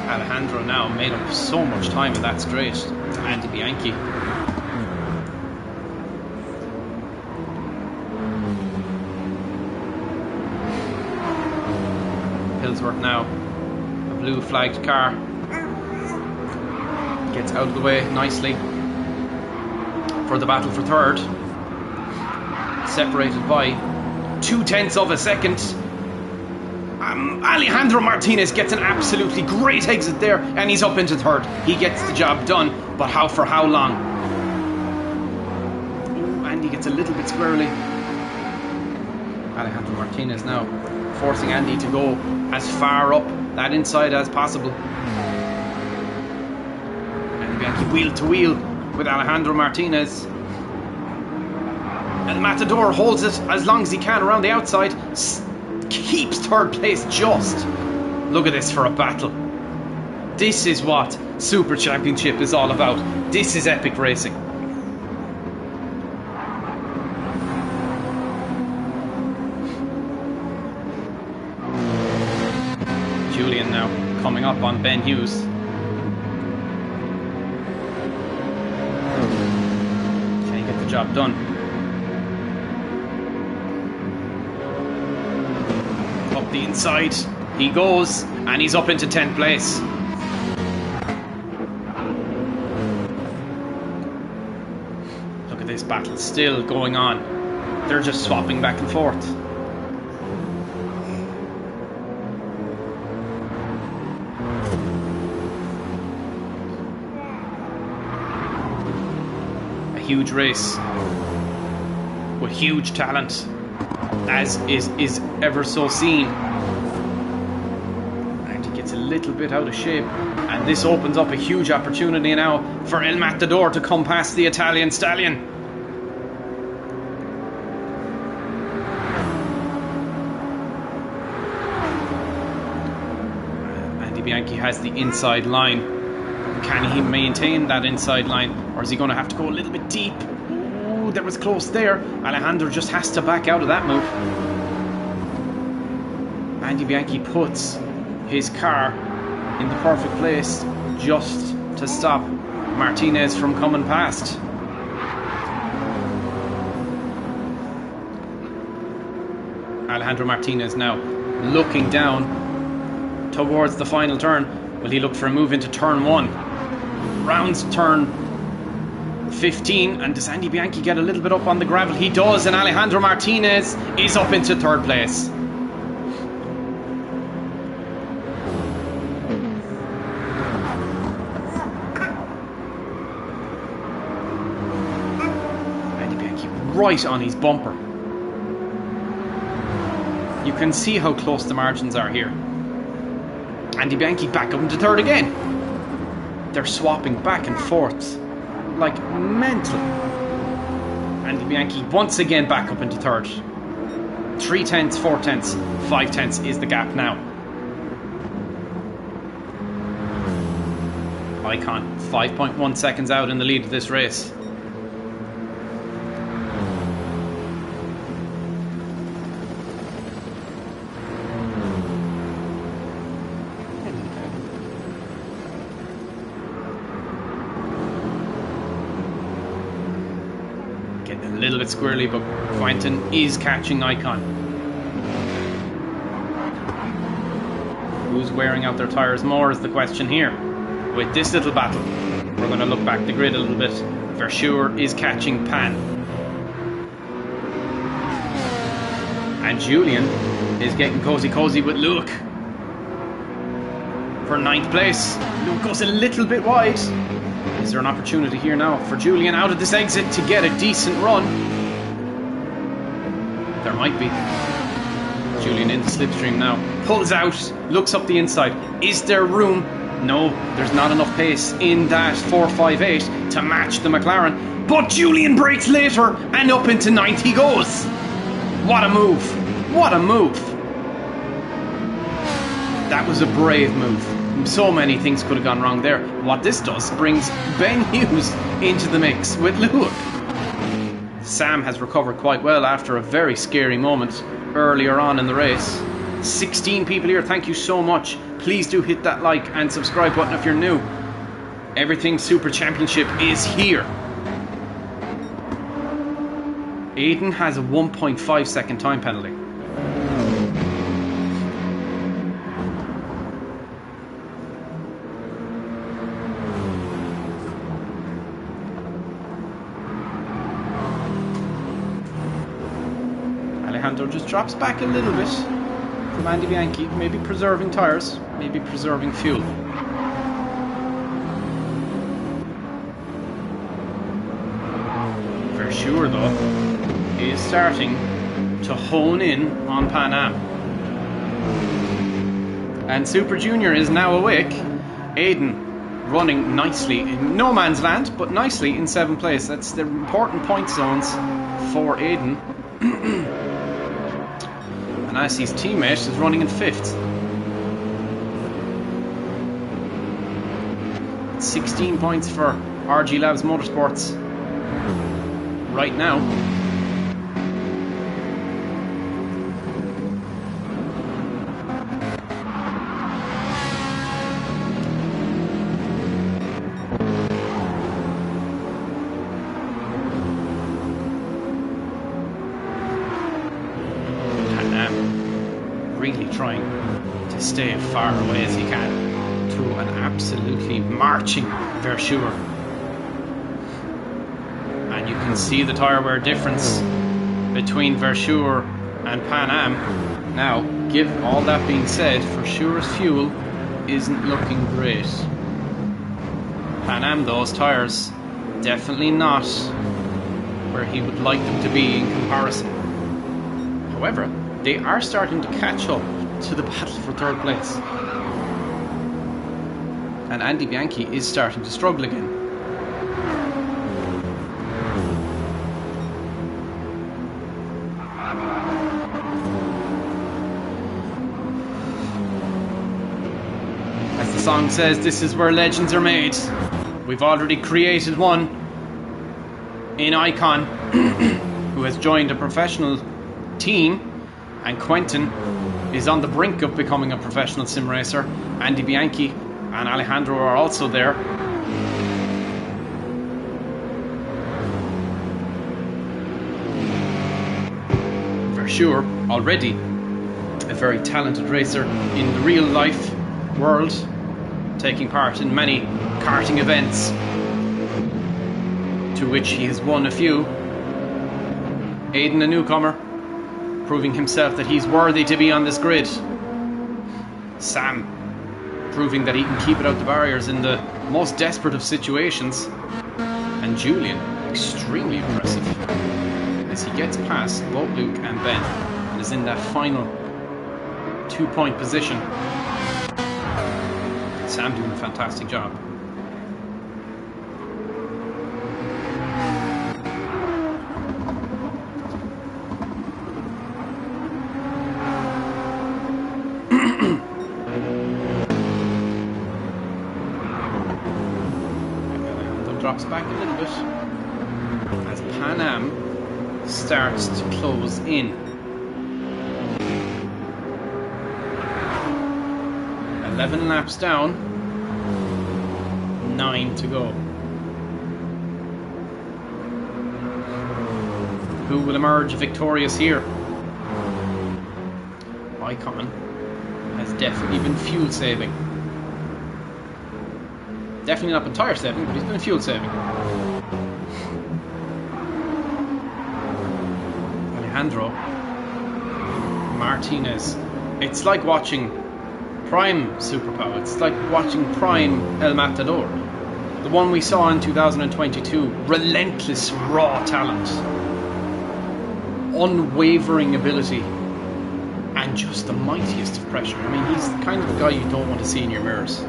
Alejandro now made up so much time in that straight to Andy Bianchi. Hillsworth now, a blue flagged car, gets out of the way nicely for the battle for 3rd, separated by 0.2 of a second. Alejandro Martinez gets an absolutely great exit there, and he's up into 3rd. He gets the job done, but for how long? Oh, Andy gets a little bit squirrely. Alejandro Martinez now forcing Andy to go as far up that inside as possible. And Bianchi wheel to wheel with Alejandro Martinez. And Matador holds it as long as he can around the outside. Keeps 3rd place just. Look at this for a battle. This is what Super Championship is all about. This is epic racing. Julian now coming up on Ben Hughes. Can he get the job done? The inside he goes, and he's up into 10th place. Look at this battle still going on. They're just swapping back and forth. huge race with huge talent, as is ever so seen. And he gets a little bit out of shape, and this opens up a huge opportunity now for El Matador to come past the Italian stallion. Bianchi has the inside line. Can he maintain that inside line, or is he going to have to go a little bit deep? Ooh, that was close there. Alejandro just has to back out of that move. Andy Bianchi puts his car in the perfect place just to stop Martinez from coming past. Alejandro Martinez now looking down towards the final turn. Will he look for a move into turn 1? Rounds turn 15, and does Andy Bianchi get a little bit up on the gravel? He does, and Alejandro Martinez is up into 3rd place. Andy Bianchi right on his bumper. You can see how close the margins are here. Andy Bianchi back up into 3rd again. They're swapping back and forth like mental. Andy Bianchi once again back up into 3rd. 3 tenths, 4 tenths, 5 tenths is the gap now. Icon 5.1 seconds out in the lead of this race. Getting a little bit squirrely, but Quentin is catching Icon. Who's wearing out their tyres more is the question here. With this little battle, we're going to look back the grid a little bit. Verschuur is catching Pan. And Julian is getting cozy with Luke for 9th place. Luke goes a little bit wide. Is there an opportunity here now for Julian out of this exit to get a decent run? There might be. Julian in the slipstream now. Pulls out, looks up the inside. Is there room? No, there's not enough pace in that 458 to match the McLaren. But Julian brakes later, and up into 9th he goes. What a move. What a move. That was a brave move. So many things could have gone wrong there. What this does brings Ben Hughes into the mix with Luke. Sam has recovered quite well after a very scary moment earlier on in the race. 16 people here, thank you so much. Please do hit that like and subscribe button if you're new. Everything Super Championship is here. Aiden has a 1.5 second time penalty. Alejandro just drops back a little bit from Andy Bianchi, maybe preserving tyres, maybe preserving fuel. Verschuur though is starting to hone in on Pan Am. And Super Junior is now awake. Aiden running nicely in no man's land, but nicely in 7th place. That's the important point zones for Aiden. And as his teammate is running in 5th. 16 points for RG Labs Motorsports right now. Really trying to stay as far away as he can to an absolutely marching Verschuur. And you can see the tyre wear difference between Verschuur and Pan Am. Now, give all that being said, Verschuur's fuel isn't looking great. Pan Am, those tyres, definitely not where he would like them to be in comparison. However, they are starting to catch up to the battle for third place. And Andy Bianchi is starting to struggle again. As the song says, this is where legends are made. We've already created one in Icon who has joined a professional team, and Quentin is on the brink of becoming a professional sim racer. Andy Bianchi and Alejandro are also there. For sure, already a very talented racer in the real life world, taking part in many karting events, to which he has won a few. Aiden, a newcomer, proving himself that he's worthy to be on this grid. Sam, proving that he can keep it out the barriers in the most desperate of situations. And Julian, extremely impressive, as he gets past both Luke and Ben and is in that final 2-point position. Sam doing a fantastic job. Drops back a little bit as Pan Am starts to close in. 11 laps down, 9 to go. Who will emerge victorious here? Icon has definitely been fuel saving. Definitely not been tire saving, but he's been fuel saving. Alejandro Martinez. It's like watching Prime Superpower. It's like watching Prime El Matador. The one we saw in 2022. Relentless raw talent. Unwavering ability. And just the mightiest of pressure. I mean, he's the kind of guy you don't want to see in your mirrors.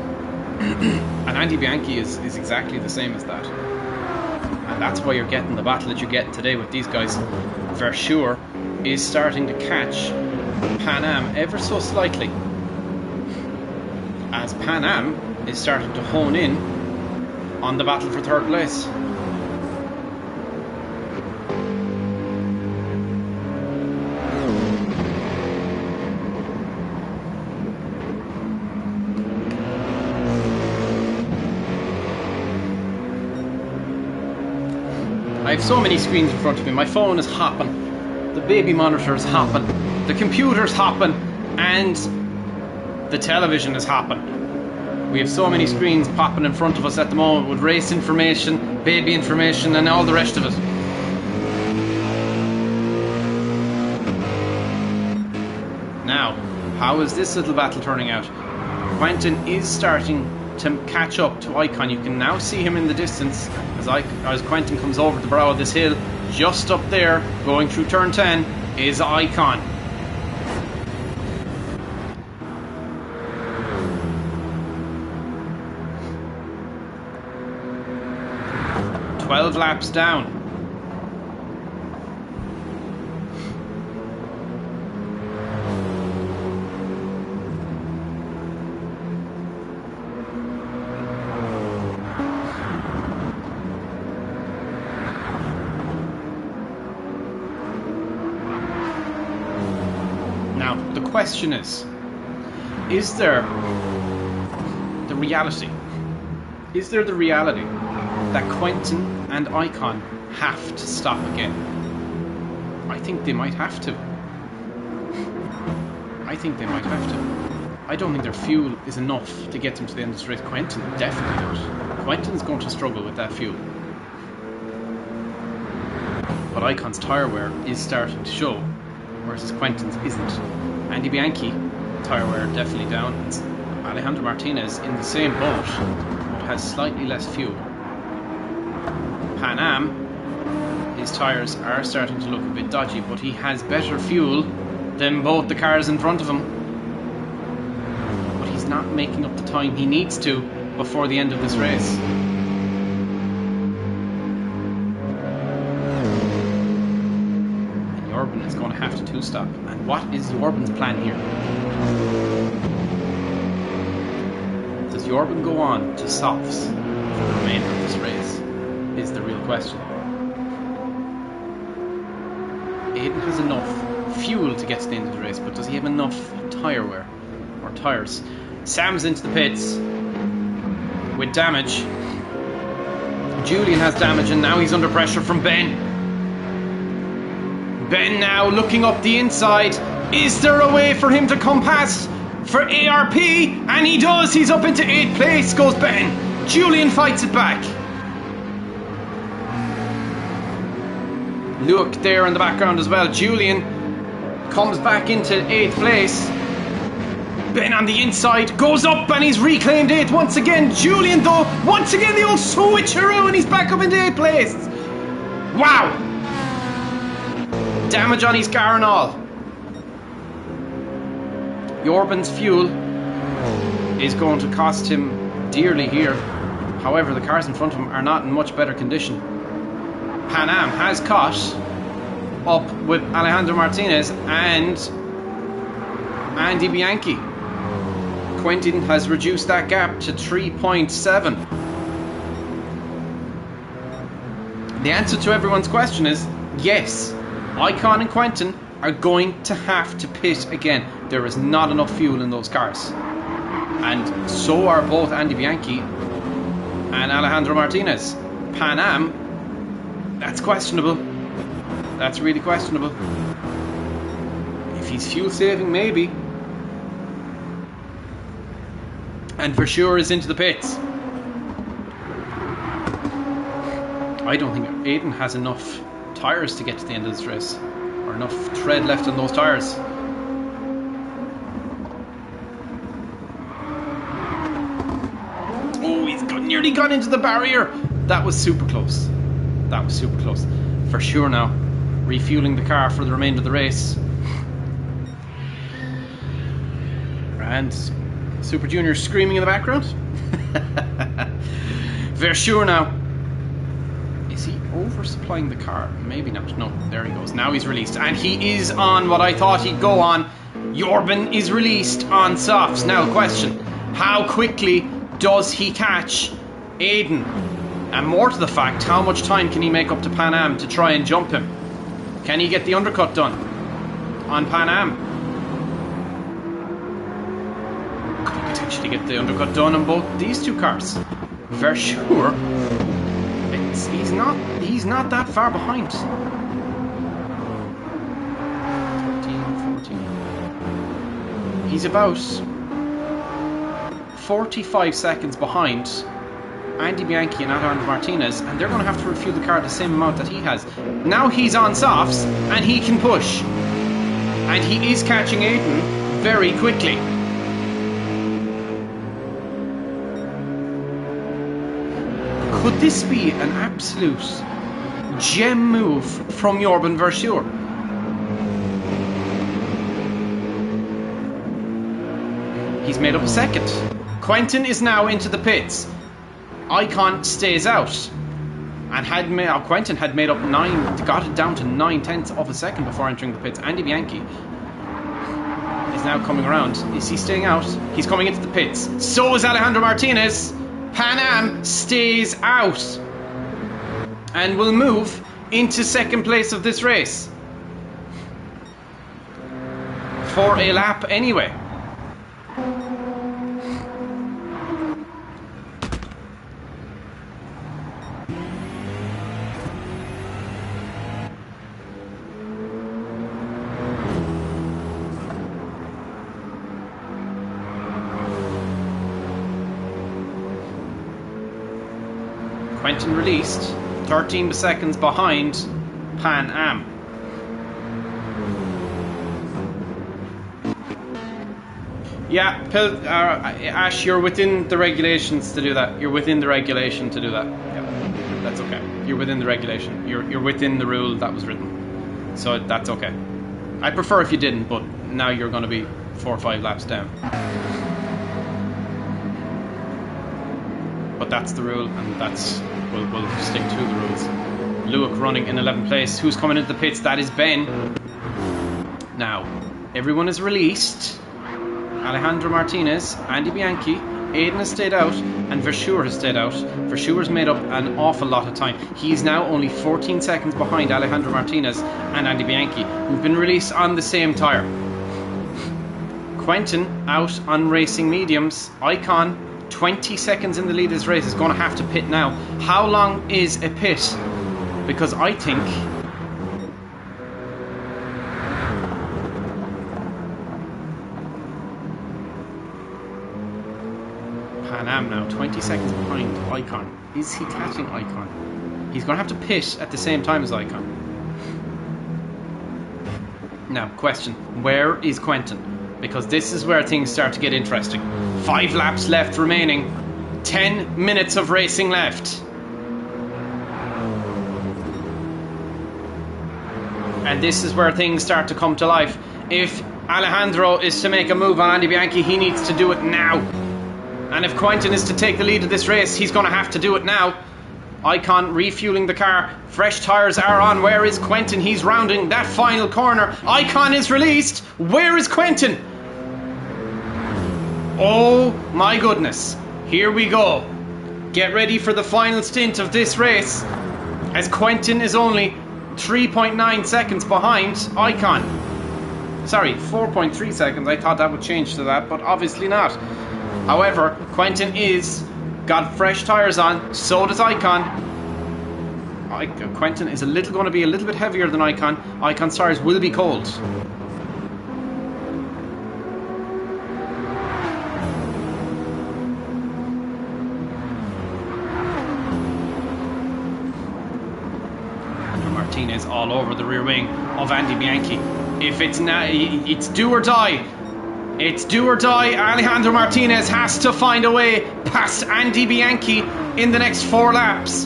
And Andy Bianchi is exactly the same as that. And that's why you're getting the battle that you're getting today with these guys. Versure is starting to catch Pan Am ever so slightly, as Pan Am is starting to hone in on the battle for third place. I have so many screens in front of me. My phone is hopping, the baby monitor is hopping, the computer's hopping, and the television is hopping. We have so many screens popping in front of us at the moment with race information, baby information, and all the rest of it. Now, how is this little battle turning out? Quentin is starting to catch up to Icon. You can now see him in the distance as Quentin comes over the brow of this hill. Just up there, going through turn 10, is Icon. Laps down. Now, the question is there the reality? Is there the reality that Quentin and Icon have to stop again? I think they might have to. I think they might have to. I don't think their fuel is enough to get them to the end of the race. Quentin definitely not. Quentin's going to struggle with that fuel. But Icon's tyre wear is starting to show, whereas Quentin's isn't. Andy Bianchi, tyre wear definitely down. It's Alejandro Martinez in the same boat, but has slightly less fuel. Pan Am His tyres are starting to look a bit dodgy, but he has better fuel than both the cars in front of him. But he's not making up the time he needs to before the end of this race. And Jorben is going to have to two-stop. And what is Jorben's plan here? Does Jorben go on to softs for the remainder of this race? Is the real question. Aiden has enough fuel to get to the end of the race, but does he have enough tyre wear or tyres? Sam's into the pits with damage. Julian has damage, and now he's under pressure from Ben. Ben now looking up the inside. Is there a way for him to come past for ARP? And he does. He's up into 8th place, goes Ben. Julian fights it back. Look there in the background as well. Julian comes back into 8th place. Ben on the inside goes up and he's reclaimed 8th once again. Julian though, once again the old switcheroo, and he's back up into 8th place. Wow! Damage on his car and all. Jorben's fuel is going to cost him dearly here. However, the cars in front of him are not in much better condition. Pan Am has caught up with Alejandro Martinez and Andy Bianchi. Quentin has reduced that gap to 3.7. The answer to everyone's question is yes. Icon and Quentin are going to have to pit again. There is not enough fuel in those cars. And so are both Andy Bianchi and Alejandro Martinez. Pan Am, that's questionable. That's really questionable. If he's fuel saving, maybe. And for sure is into the pits. I don't think Aiden has enough tyres to get to the end of this race, or enough tread left on those tyres. Oh, he's nearly gone into the barrier. That was super close. That was super close. For sure now, refueling the car for the remainder of the race. And Super Junior screaming in the background. For sure now. Is he oversupplying the car? Maybe not. No, there he goes. Now he's released. And he is on what I thought he'd go on. Jorben is released on softs. Now, question. How quickly does he catch Aiden? And more to the fact, how much time can he make up to Pan Am to try and jump him? Can he get the undercut done on Pan Am? Could he potentially get the undercut done on both these two cars? For sure. He's not that far behind. 13, 14. He's about 45 seconds behind Andy Bianchi and Alejandro Martinez, and they're going to have to refuel the car the same amount that he has. Now he's on softs and he can push, and he is catching Aiden very quickly. Could this be an absolute gem move from Jorben Verschuur? He's made up a second. Quentin is now into the pits. Icon stays out, and Quentin had made up got it down to 9/10 of a second before entering the pits. Andy Bianchi is now coming around. Is he staying out? He's coming into the pits. So is Alejandro Martinez. Pan Am stays out and will move into second place of this race for a lap anyway. Quentin released, 13 seconds behind Pan Am. Yeah, Ash, you're within the regulations to do that. You're within the regulation to do that. Yeah. That's okay. You're within the regulation. You're within the rule that was written. So that's okay. I'd prefer if you didn't, but now you're going to be 4 or 5 laps down. But that's the rule, and that's we'll stick to the rules. Luke running in 11th place. Who's coming into the pits? That is Ben. Now, everyone is released. Alejandro Martinez, Andy Bianchi, Aiden has stayed out, and Verschuur has stayed out. Verschuur's made up an awful lot of time. He's now only 14 seconds behind Alejandro Martinez and Andy Bianchi, who've been released on the same tyre. Quentin out on racing mediums. Icon, 20 seconds in the lead of this race, is going to have to pit now. How long is a pit? Because I think Pan Am now 20 seconds behind Icon. Is he catching Icon? He's going to have to pit at the same time as Icon. Now, question, where is Quentin? Because this is where things start to get interesting. 5 laps left remaining. 10 minutes of racing left. And this is where things start to come to life. If Alejandro is to make a move on Andy Bianchi, he needs to do it now. And if Quentin is to take the lead of this race, he's going to have to do it now. Icon refueling the car. Fresh tyres are on. Where is Quentin? He's rounding that final corner. Icon is released. Where is Quentin? Oh my goodness. Here we go. Get ready for the final stint of this race, as Quentin is only 3.9 seconds behind Icon. Sorry, 4.3 seconds. I thought that would change to that, but obviously not. However, Quentin is got fresh tyres on, so does Icon. Quentin is going to be a little bit heavier than Icon. Icon's tyres will be cold. Martinez all over the rear wing of Andy Bianchi. If it's now, it's do or die. It's do or die. Alejandro Martinez has to find a way past Andy Bianchi in the next 4 laps.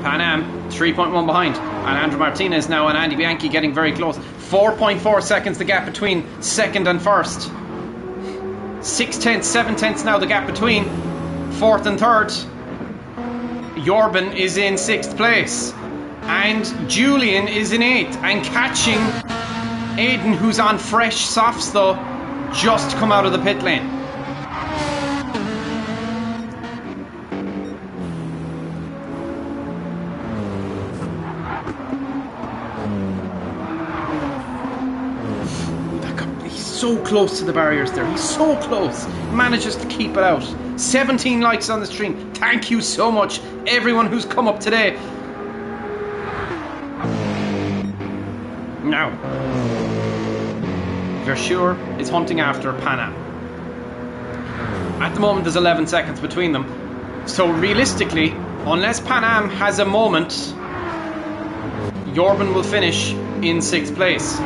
Pan Am 3.1 behind. Alejandro Martinez now and Andy Bianchi getting very close. 4.4 seconds the gap between second and first. 6 tenths, 7 tenths now the gap between fourth and third. Jorben is in 6th place, and Julian is in 8th, and catching Aiden, who's on fresh softs though, just come out of the pit lane. He's so close to the barriers there. He's so close. Manages to keep it out. 17 likes on the stream. Thank you so much, everyone who's come up today. Now, Verschuur is hunting after Pan Am. At the moment, there's 11 seconds between them. So realistically, unless Pan Am has a moment, Jorben will finish in 6th place.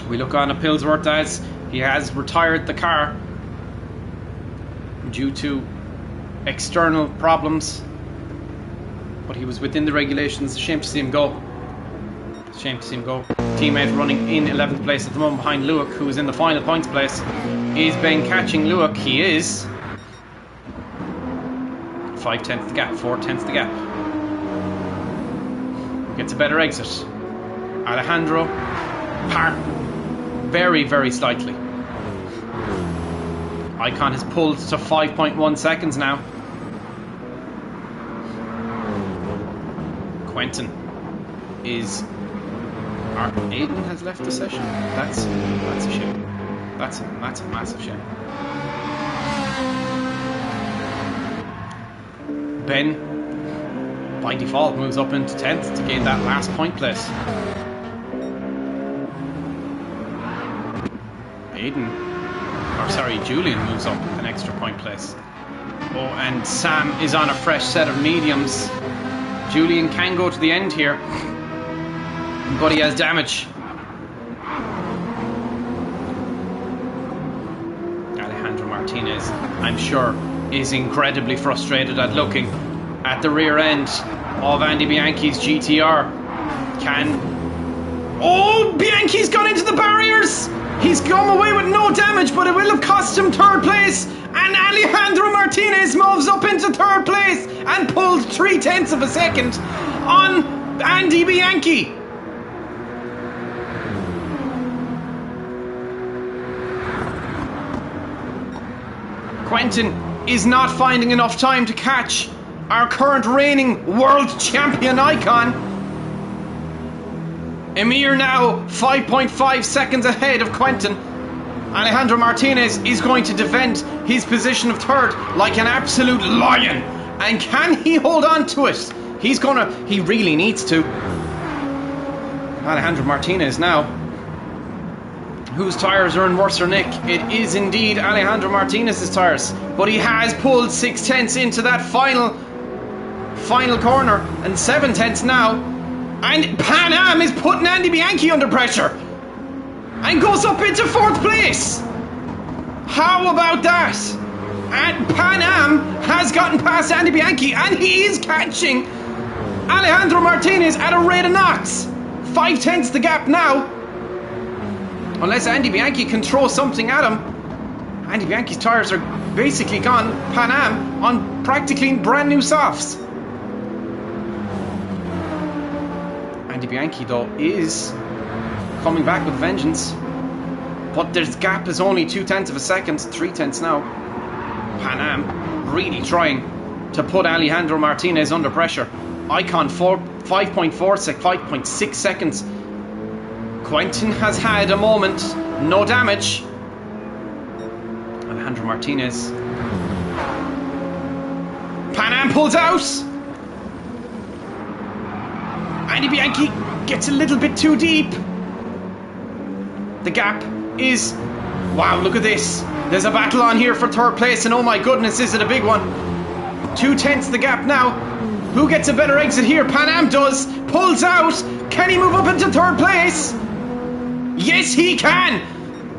We look on at Pillsworth as he has retired the car due to external problems, but he was within the regulations. Shame to see him go. Shame to see him go. Teammate running in 11th place at the moment behind Luke, who is in the final points place. Is Ben catching Luke? He is. 5 tenths the gap, 4 tenths the gap. Gets a better exit. Alejandro very, very slightly. Icon has pulled to 5.1 seconds now. Quentin is... Aiden has left the session. That's a shame. That's a massive shame. Ben, by default, moves up into 10th to gain that last point place. Julian moves up an extra point place. Oh, and Sam is on a fresh set of mediums. Julian can go to the end here, but he has damage. Alejandro Martinez, I'm sure, is incredibly frustrated at looking at the rear end of Andy Bianchi's GTR. Oh, Bianchi's gone into the barriers! He's come away with no damage, but it will have cost him third place. And Alejandro Martinez moves up into third place and pulled 0.3 of a second on Andy Bianchi. Quentin is not finding enough time to catch our current reigning world champion icon. Emir now 5.5 seconds ahead of Quentin. Alejandro Martinez is going to defend his position of third like an absolute lion. And can he hold on to it? He really needs to. Alejandro Martinez now. Whose tyres are in worse nick? It is indeed Alejandro Martinez's tyres. But he has pulled 0.6 into that final corner. And 0.7 now. And Pan Am is putting Andy Bianchi under pressure. And goes up into fourth place. How about that? And Pan Am has gotten past Andy Bianchi, and he is catching Alejandro Martinez at a rate of knots. 0.5 the gap now. Unless Andy Bianchi can throw something at him. Andy Bianchi's tyres are basically gone. Pan Am on practically brand new softs. Andy Bianchi though is coming back with vengeance, but their gap is only 0.2 of a second, 0.3 now. Pan Am really trying to put Alejandro Martinez under pressure. Icon 5.6 seconds. Quentin has had a moment, no damage. Alejandro Martinez. Pan Am pulls out. Andy Bianchi gets a little bit too deep. The gap is... Wow, look at this. There's a battle on here for third place, and oh my goodness, is it a big one. 0.2 the gap now. Who gets a better exit here? Pan Am does. Pulls out. Can he move up into third place? Yes, he can.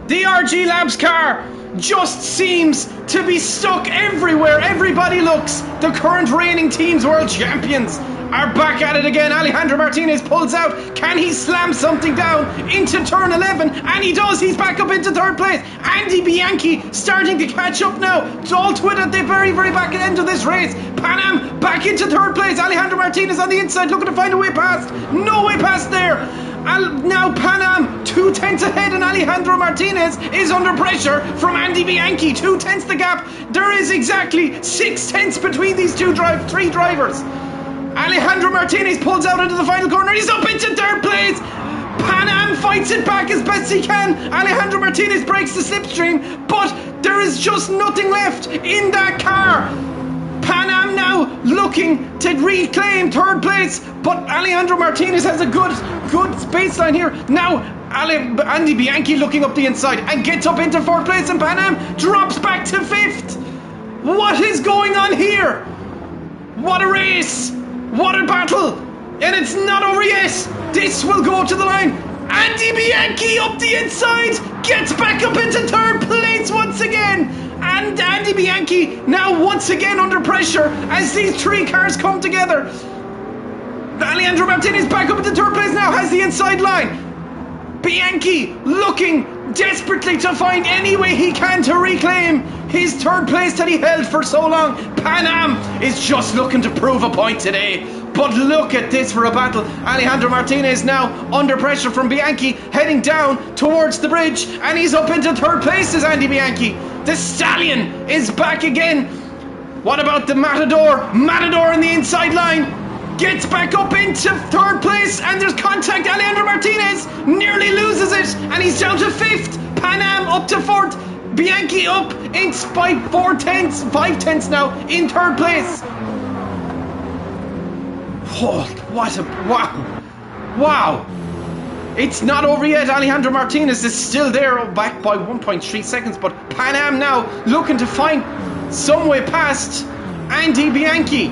The RG Labs car just seems to be stuck everywhere. Everybody looks. The current reigning team's world champions are back at it again. Alejandro Martinez pulls out. Can he slam something down into turn 11? And he does. He's back up into third place. Andy Bianchi starting to catch up now. It's all to it at the very, very back end of this race. Pan Am back into third place. Alejandro Martinez on the inside looking to find a way past. No way past there. Now Pan Am 0.2 ahead, and Alejandro Martinez is under pressure from Andy Bianchi. 0.2 the gap. There is exactly 0.6 between these three drivers. Alejandro Martinez pulls out into the final corner. He's up into third place. Pan Am fights it back as best he can. Alejandro Martinez breaks the slipstream, but there is just nothing left in that car. Pan Am now looking to reclaim third place, but Alejandro Martinez has a good baseline here. Now Andy Bianchi looking up the inside and gets up into fourth place, and Pan Am drops back to fifth. What is going on here? What a race! What a battle! And it's not over yet. This will go to the line. Andy Bianchi up the inside gets back up into third place once again. And Andy Bianchi now once again under pressure as these three cars come together. Alejandro Martinez back up into third place now, has the inside line. Bianchi looking desperately to find any way he can to reclaim his third place that he held for so long. Pan Am is just looking to prove a point today. But look at this for a battle. Alejandro Martinez now under pressure from Bianchi, heading down towards the bridge, and he's up into third place as Andy Bianchi. The Stallion is back again. What about the Matador? Matador on the inside line gets back up into third place, and there's contact. Alejandro Martinez nearly loses it, and he's down to fifth. Pan Am up to fourth. Bianchi up in by 5/10 now in third place. Oh, what a wow. It's not over yet. Alejandro Martinez is still there, back by 1.3 seconds, but Pan Am now looking to find some way past Andy Bianchi.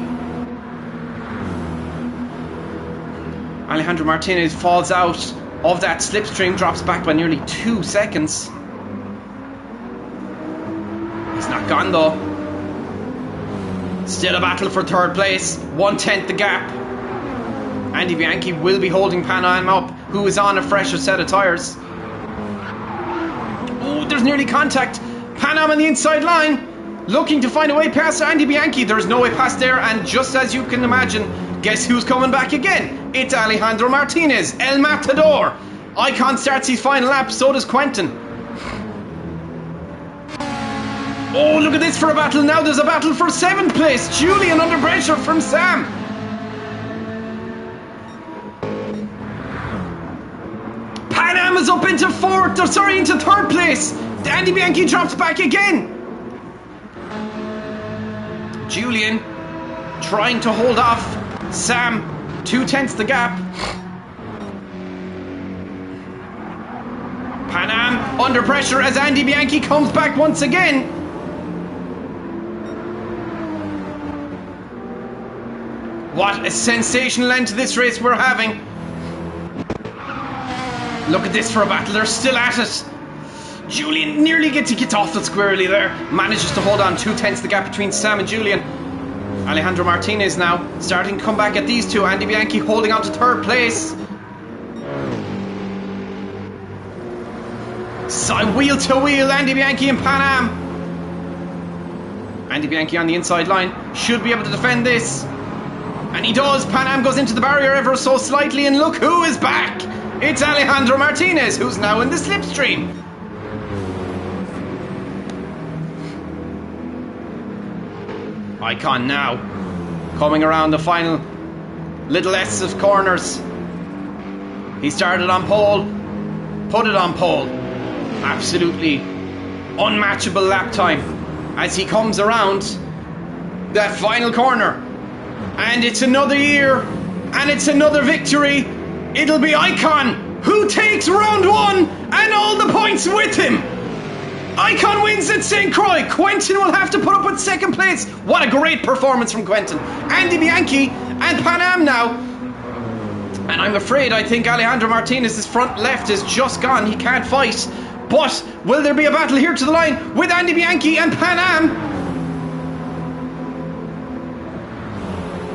Alejandro Martinez falls out of that slipstream, drops back by nearly 2 seconds. He's not gone though. Still a battle for third place, 1/10 the gap. Andy Bianchi will be holding Pan Am up, who is on a fresher set of tyres. Oh, there's nearly contact. Pan Am on the inside line, looking to find a way past Andy Bianchi. There's no way past there, and just as you can imagine, guess who's coming back again? It's Alejandro Martinez, El Matador. Icon starts his final lap, so does Quentin. Oh, look at this for a battle. Now there's a battle for 7th place. Julian under pressure from Sam. Pan Am is up into into 3rd place. Andy Bianchi drops back again. Julian trying to hold off Sam, 2/10 the gap. Pan Am under pressure as Andy Bianchi comes back once again. What a sensational end to this race we're having. Look at this for a battle. They're still at it. Julian nearly gets off it squarely there. Manages to hold on, 2/10 the gap between Sam and Julian. Alejandro Martinez now starting to come back at these two. Andy Bianchi holding on to 3rd place. Side wheel to wheel, Andy Bianchi and Pan Am. Andy Bianchi on the inside line should be able to defend this. And he does. Pan Am goes into the barrier ever so slightly, and look who is back. It's Alejandro Martinez, who's now in the slipstream. Icon now coming around the final little S of corners. He started on pole, put it on pole. Absolutely unmatchable lap time as he comes around that final corner. And it's another year, and it's another victory. It'll be Icon who takes round 1 and all the points with him. Icon wins at St. Croix. Quentin will have to put up with 2nd place. What a great performance from Quentin. Andy Bianchi and Pan Am now. And I'm afraid I think Alejandro Martinez's front left is just gone. He can't fight. But will there be a battle here to the line with Andy Bianchi and Pan Am?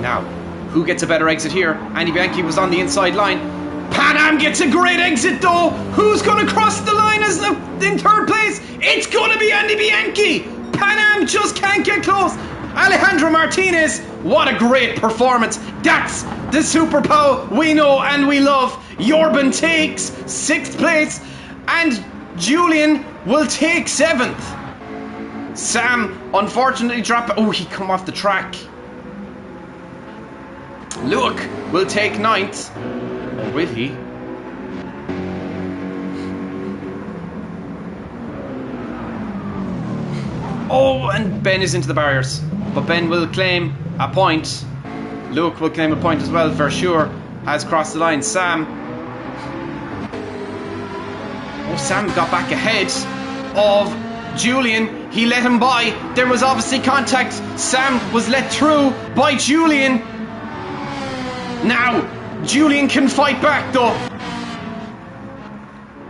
Now, who gets a better exit here? Andy Bianchi was on the inside line. Pan Am gets a great exit though. Who's going to cross the line as in 3rd place? It's going to be Andy Bianchi. Pan Am just can't get close. Alejandro Martinez, what a great performance. That's the Super Pow we know and we love. Jorben takes 6th place and Julian will take 7th. Sam unfortunately dropped. Oh, he come off the track. Luke will take 9th. Or will he? Oh, and Ben is into the barriers. But Ben will claim a point. Luke will claim a point as well for sure. Has crossed the line. Sam. Oh, Sam got back ahead of Julian. He let him by. There was obviously contact. Sam was let through by Julian. Now, Julian can fight back though.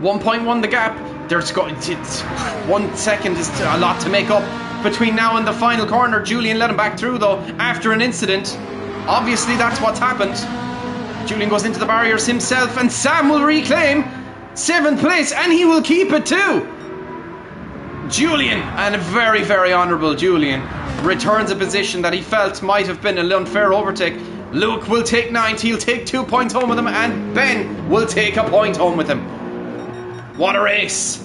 1.1 the gap. There's got 1 second is a lot to make up between now and the final corner. Julian let him back through though after an incident. Obviously that's what's happened. Julian goes into the barriers himself and Sam will reclaim 7th place and he will keep it too. Julian, and a very, very honourable Julian, returns a position that he felt might have been an unfair overtake. Luke will take 9th, he'll take 2 points home with him, and Ben will take a point home with him. What a race!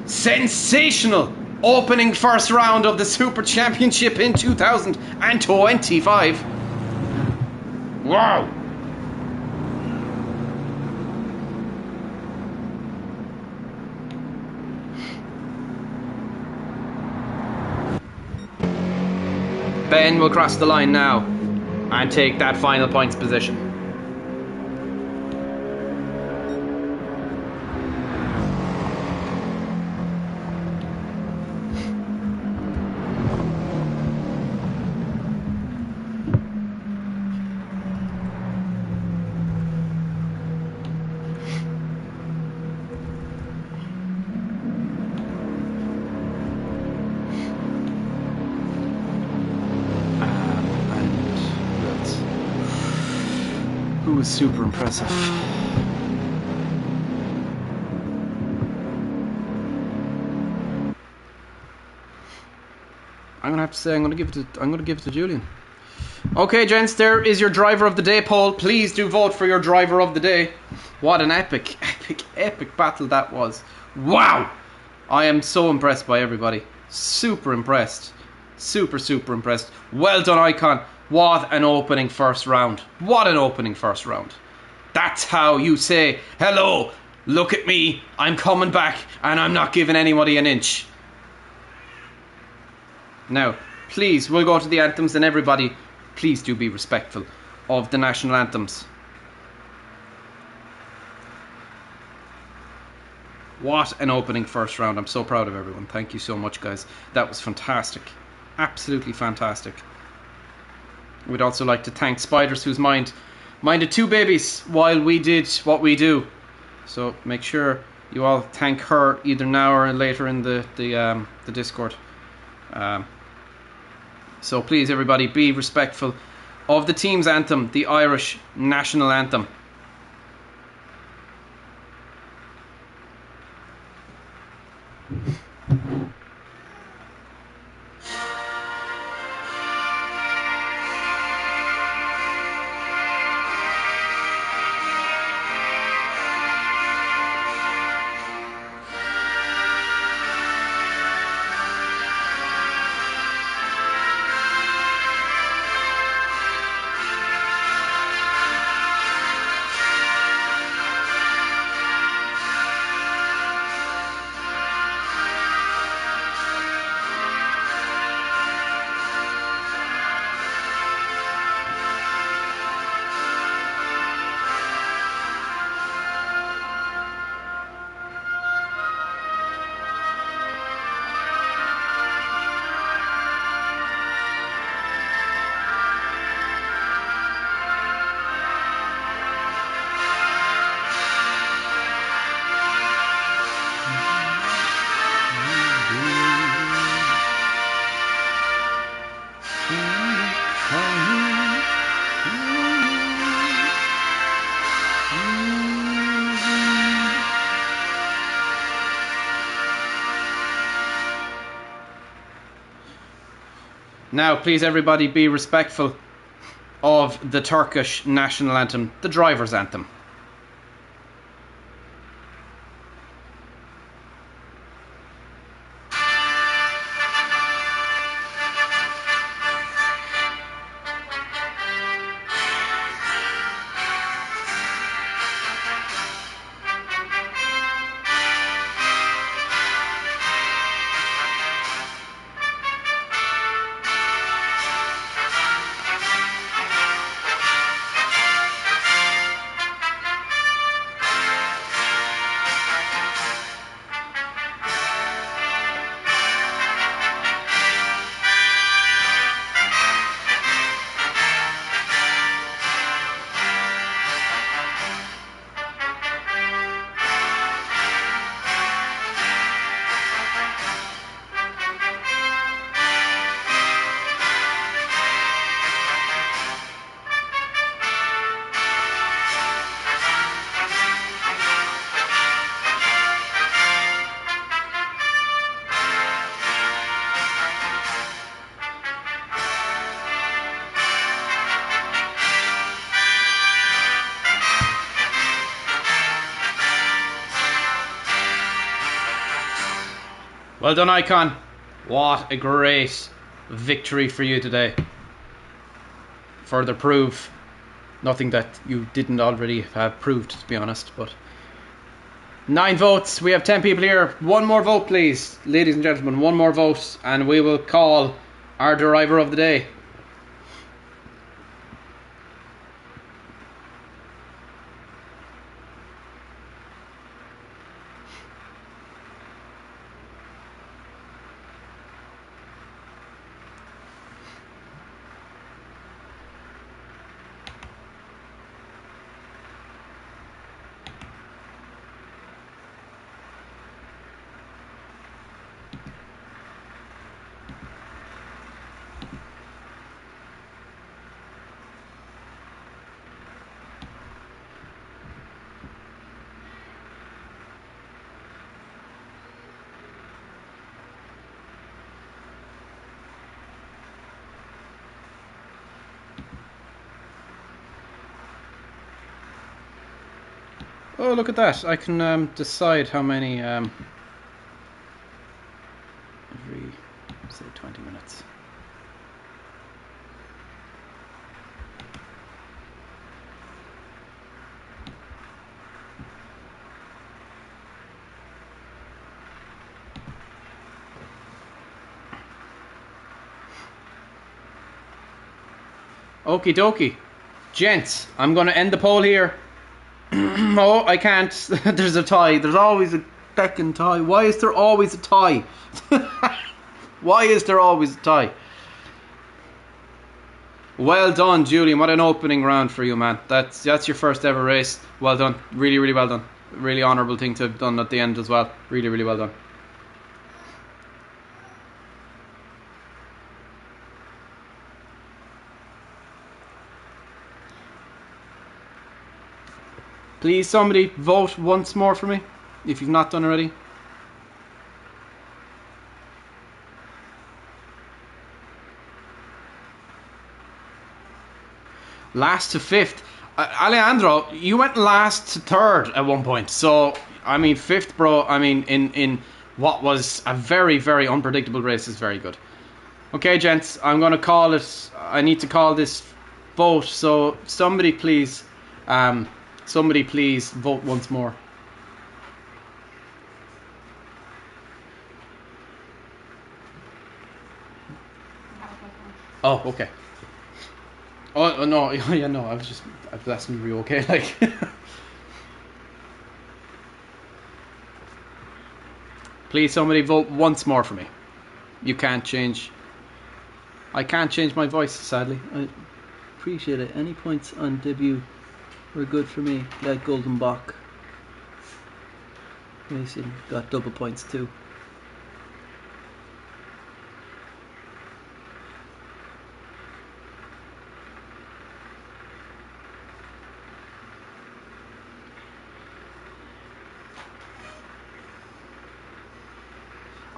Sensational opening first round of the Super Championship in 2025. Wow! Ben will cross the line now and take that final points position. who was super impressive. I'm gonna have to say I'm gonna give it to Julian. Okay, gents, there is your driver of the day poll. Please do vote for your driver of the day. What an epic battle that was. Wow! I am so impressed by everybody. Super impressed. Super impressed. Well done, Icon. What an opening first round. What an opening first round. That's how you say, hello, look at me, I'm coming back, and I'm not giving anybody an inch. Now, please, we'll go to the anthems, and everybody, please do be respectful of the national anthems. What an opening first round. I'm so proud of everyone. Thank you so much, guys. That was fantastic. Absolutely fantastic. We'd also like to thank Spiders, whose minded two babies while we did what we do. So make sure you all thank her either now or later in the Discord. So please, everybody, be respectful of the team's anthem, the Irish national anthem. Now, please, everybody, be respectful of the Turkish national anthem, the driver's anthem. Well done, Icon. What a great victory for you today. Further proof, nothing that you didn't already have proved, to be honest. But 9 votes. We have 10 people here. One more vote, please, ladies and gentlemen. One more vote, and we will call our driver of the day. Oh, look at that. I can decide how many every, say, 20 minutes. Okie dokie. Gents, I'm going to end the poll here. Oh, I can't. There's a tie. There's always a feckin' tie. Why is there always a tie? Why is there always a tie? Well done, Julian. What an opening round for you, man. That's your first ever race. Well done. Really, really well done. Really honourable thing to have done at the end as well. Really, really well done. Please, somebody vote once more for me, if you've not done already. Last to fifth. Alejandro, you went last to third at one point. So, I mean, fifth, bro, I mean, in what was a very, very unpredictable race is very good. Okay, gents, I'm going to call it. I need to call this vote. So, somebody please vote once more. Oh, okay. Oh no, yeah, no. I was asking you, okay? Like, please, somebody vote once more for me. You can't change. I can't change my voice, sadly. I appreciate it. Any points on debut were good for me. Like Golden Bach. Racing got double points too.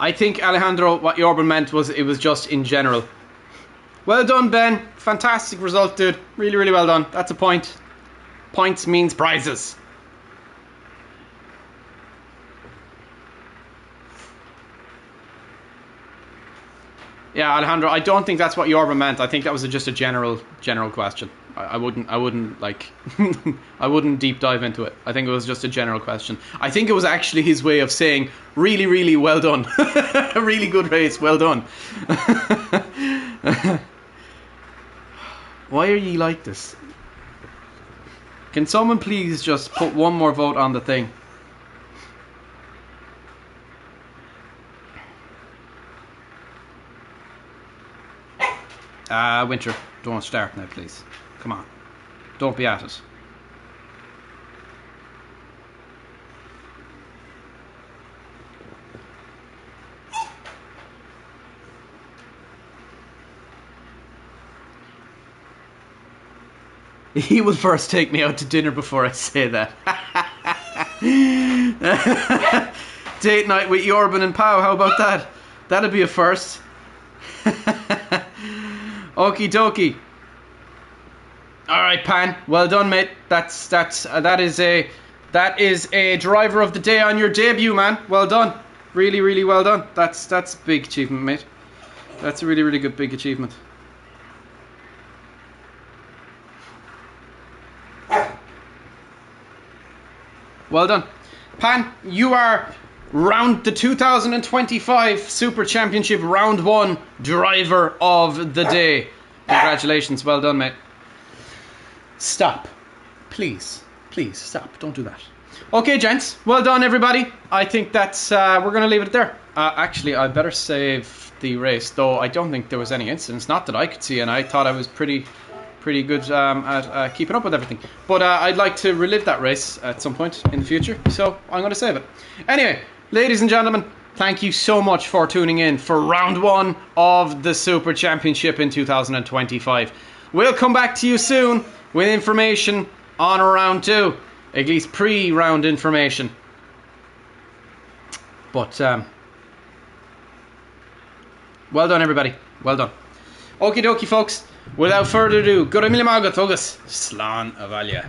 I think, Alejandro, what Jorben meant was it was just in general. Well done, Ben. Fantastic result, dude. Really, really well done. That's a point. Points means prizes. Yeah, Alejandro, I don't think that's what Jorben meant. I think that was just a general question. I wouldn't like, I wouldn't deep dive into it. I think it was just a general question. I think it was actually his way of saying, really, really well done. A really good race, well done. Why are ye like this? Can someone please just put one more vote on the thing? Winter, don't start now, please. Come on. Don't be at it. He will first take me out to dinner before I say that. Date night with Jorben and Pau, how about that? That'd be a first. Okie dokie. Alright, Pan, well done, mate. That is a driver of the day on your debut, man. Well done. Really, really well done. That's a big achievement, mate. That's a really, really good big achievement. Well done. Pan, you are the 2025 Super Championship Round 1 Driver of the Day. Congratulations, well done, mate. Stop. Please stop. Don't do that. Okay, gents, well done, everybody. I think that's, we're going to leave it there. Actually, I better save the race, though I don't think there was any incidents, not that I could see, and I thought I was pretty good at keeping up with everything. But I'd like to relive that race at some point in the future, so I'm going to save it. Anyway, ladies and gentlemen, thank you so much for tuning in for round 1 of the Super Championship in 2025. We'll come back to you soon with information on round 2, at least pre-round information. But well done, everybody. Well done. Okie dokie, folks. Without further ado, Gura Milimaga Tugas, Slán Avalia.